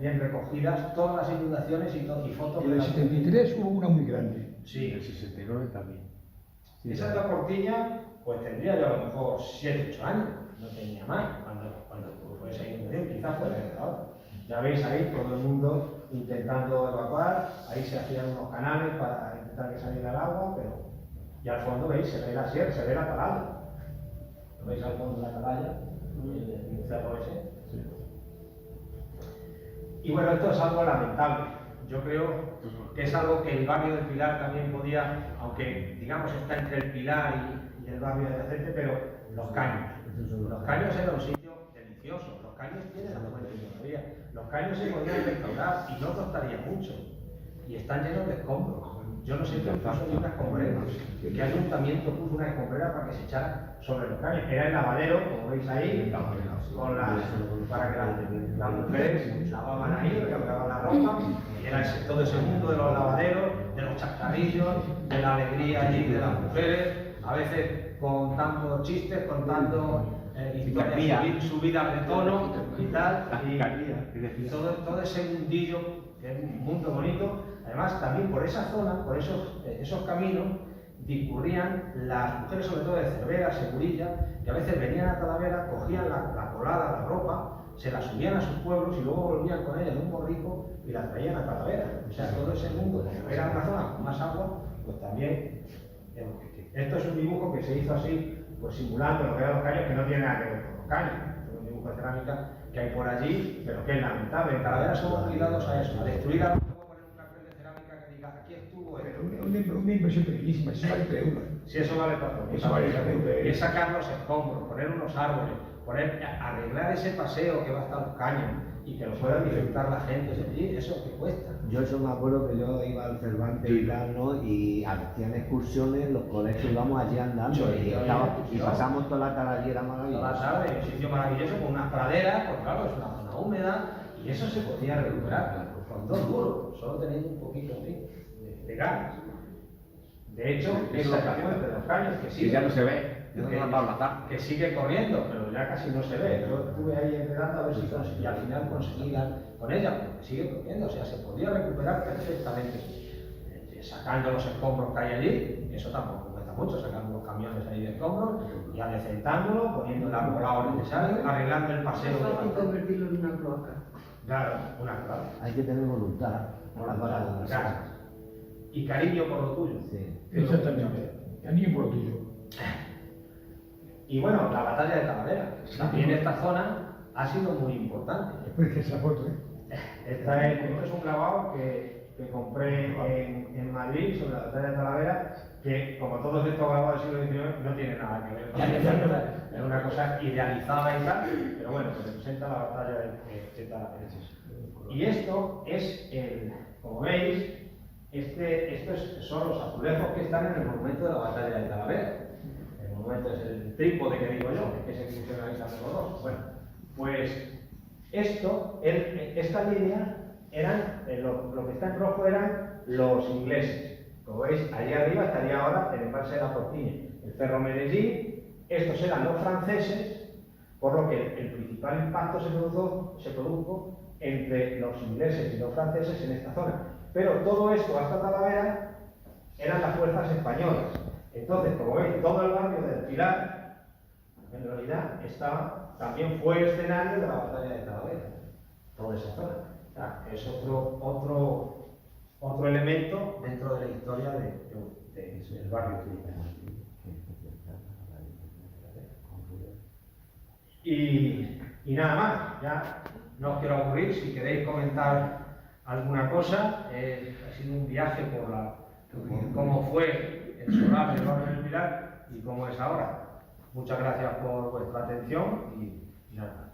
[SPEAKER 1] bien recogidas, todas las inundaciones y fotos...
[SPEAKER 5] En el 73 hubo una muy grande.
[SPEAKER 1] Sí.
[SPEAKER 3] El 69 también. Sí,
[SPEAKER 1] Esa de la Portiña, pues tendría yo a lo mejor 7, 8 años, no tenía más, cuando fue esa inundación, quizás fue desde ahora. Ya veis ahí todo el mundo intentando evacuar, ahí se hacían unos canales para intentar que saliera el agua, pero... Y al fondo veis, se ve la sierra, se ve la atalaya. ¿Lo veis al fondo de la atalaya? El cerro ese.
[SPEAKER 3] Sí.
[SPEAKER 1] Y bueno, esto es algo lamentable. Yo creo que es algo que el barrio del Pilar también podía, aunque digamos está entre el Pilar y el barrio de Recente, pero los Caños. Los Caños era un sitio delicioso. Los Caños tienen la fuente todavía. Los Caños se podían restaurar y no costaría mucho. Y están llenos de escombros. Yo no sé qué puso ni una escombrera. ¿Qué ayuntamiento puso una escombrera para que se echara sobre los caños? Era el lavadero, como veis ahí, para que las mujeres lavaban ahí, lavaban la ropa. Y era todo ese mundo de los lavaderos, de los chascarrillos, de la alegría allí de las mujeres, a veces contando chistes, contando historias subidas de tono y tal. Y todo ese mundillo, que es un mundo bonito. Además, también por esa zona, por esos caminos, discurrían las mujeres, sobre todo de Cervera, Segurilla, que a veces venían a Talavera, cogían la colada, la ropa, se la subían a sus pueblos y luego volvían con ella en un borrico y la traían a Talavera. O sea, todo ese mundo, como era una zona con más agua, pues también... Esto es un dibujo que se hizo así, pues simulando lo que eran los caños, que no tiene nada que ver con caños, un dibujo de cerámica que hay por allí, pero que es lamentable. En Talavera somos cuidados a eso, a destruir algo, a poner un cartel de cerámica que diga aquí estuvo esto.
[SPEAKER 5] Una inversión pequeñísima, eso vale 3 euros.
[SPEAKER 1] Si eso vale tanto,
[SPEAKER 5] Eso vale tanto.
[SPEAKER 1] y es sacar los escombros, poner unos árboles, arreglar ese paseo que va hasta los caños y que lo pueda disfrutar la gente, eso que cuesta.
[SPEAKER 6] Yo eso me acuerdo que yo iba al Cervantes y tal, ¿no? Y hacían excursiones, los colegios íbamos allí andando y pasamos toda la tarde allí, era
[SPEAKER 1] Toda la
[SPEAKER 6] maravilloso.
[SPEAKER 1] tarde, un sitio maravilloso con unas praderas, pues claro, es una zona húmeda y eso se podía recuperar con 2 duros, solo teniendo un poquito de ganas. De hecho, es la estación de los caños que
[SPEAKER 3] Y
[SPEAKER 1] sigue,
[SPEAKER 3] ya no se ve. Ya no se va a
[SPEAKER 1] que sigue corriendo, pero ya casi no se ve. Yo estuve ahí esperando a ver si conseguía, al final conseguí dar con ella, porque sigue corriendo, o sea, se podía recuperar perfectamente. Sacando los escombros que hay allí, eso tampoco cuesta mucho, sacando los camiones ahí de escombros, y adecentándolo, poniendo el arbolado necesario, arreglando el paseo.
[SPEAKER 4] Es fácil convertirlo en una cloaca.
[SPEAKER 1] Claro, una cloaca.
[SPEAKER 6] Hay que tener voluntad para
[SPEAKER 1] Claro. Y cariño por lo tuyo.
[SPEAKER 6] Sí.
[SPEAKER 5] Exactamente. Cariño por lo tuyo.
[SPEAKER 1] Y bueno, la batalla de Talavera. También esta zona ha sido muy importante.
[SPEAKER 5] Después que esa foto, ¿eh?
[SPEAKER 1] Este es un grabado que compré en Madrid sobre la batalla de Talavera, que como todos estos grabados del siglo XIX no tiene nada que ver. Es una cosa idealizada y tal, pero bueno, se representa la batalla de Talavera. Y esto es, como veis, son los azulejos que están en el monumento de la batalla de Talavera. El monumento es el trípode que digo yo, que es el que funcionalizan los dos. Bueno, pues esta línea lo que está en rojo eran los ingleses. Como veis, allí arriba estaría ahora el embalse de la Portiña, el Cerro Medellín. Estos eran los franceses, por lo que el principal impacto se produjo entre los ingleses y los franceses en esta zona. Pero todo esto hasta Talavera eran las fuerzas españolas. Entonces, como veis, todo el barrio del Pilar, en realidad, también fue escenario de la batalla de Talavera, toda esa zona. O sea, es otro elemento dentro de la historia del barrio. Y nada más, ya no os quiero aburrir. Si queréis comentar alguna cosa, ha sido un viaje por cómo fue el solar del barrio del Pilar y cómo es ahora. Muchas gracias por vuestra atención y nada.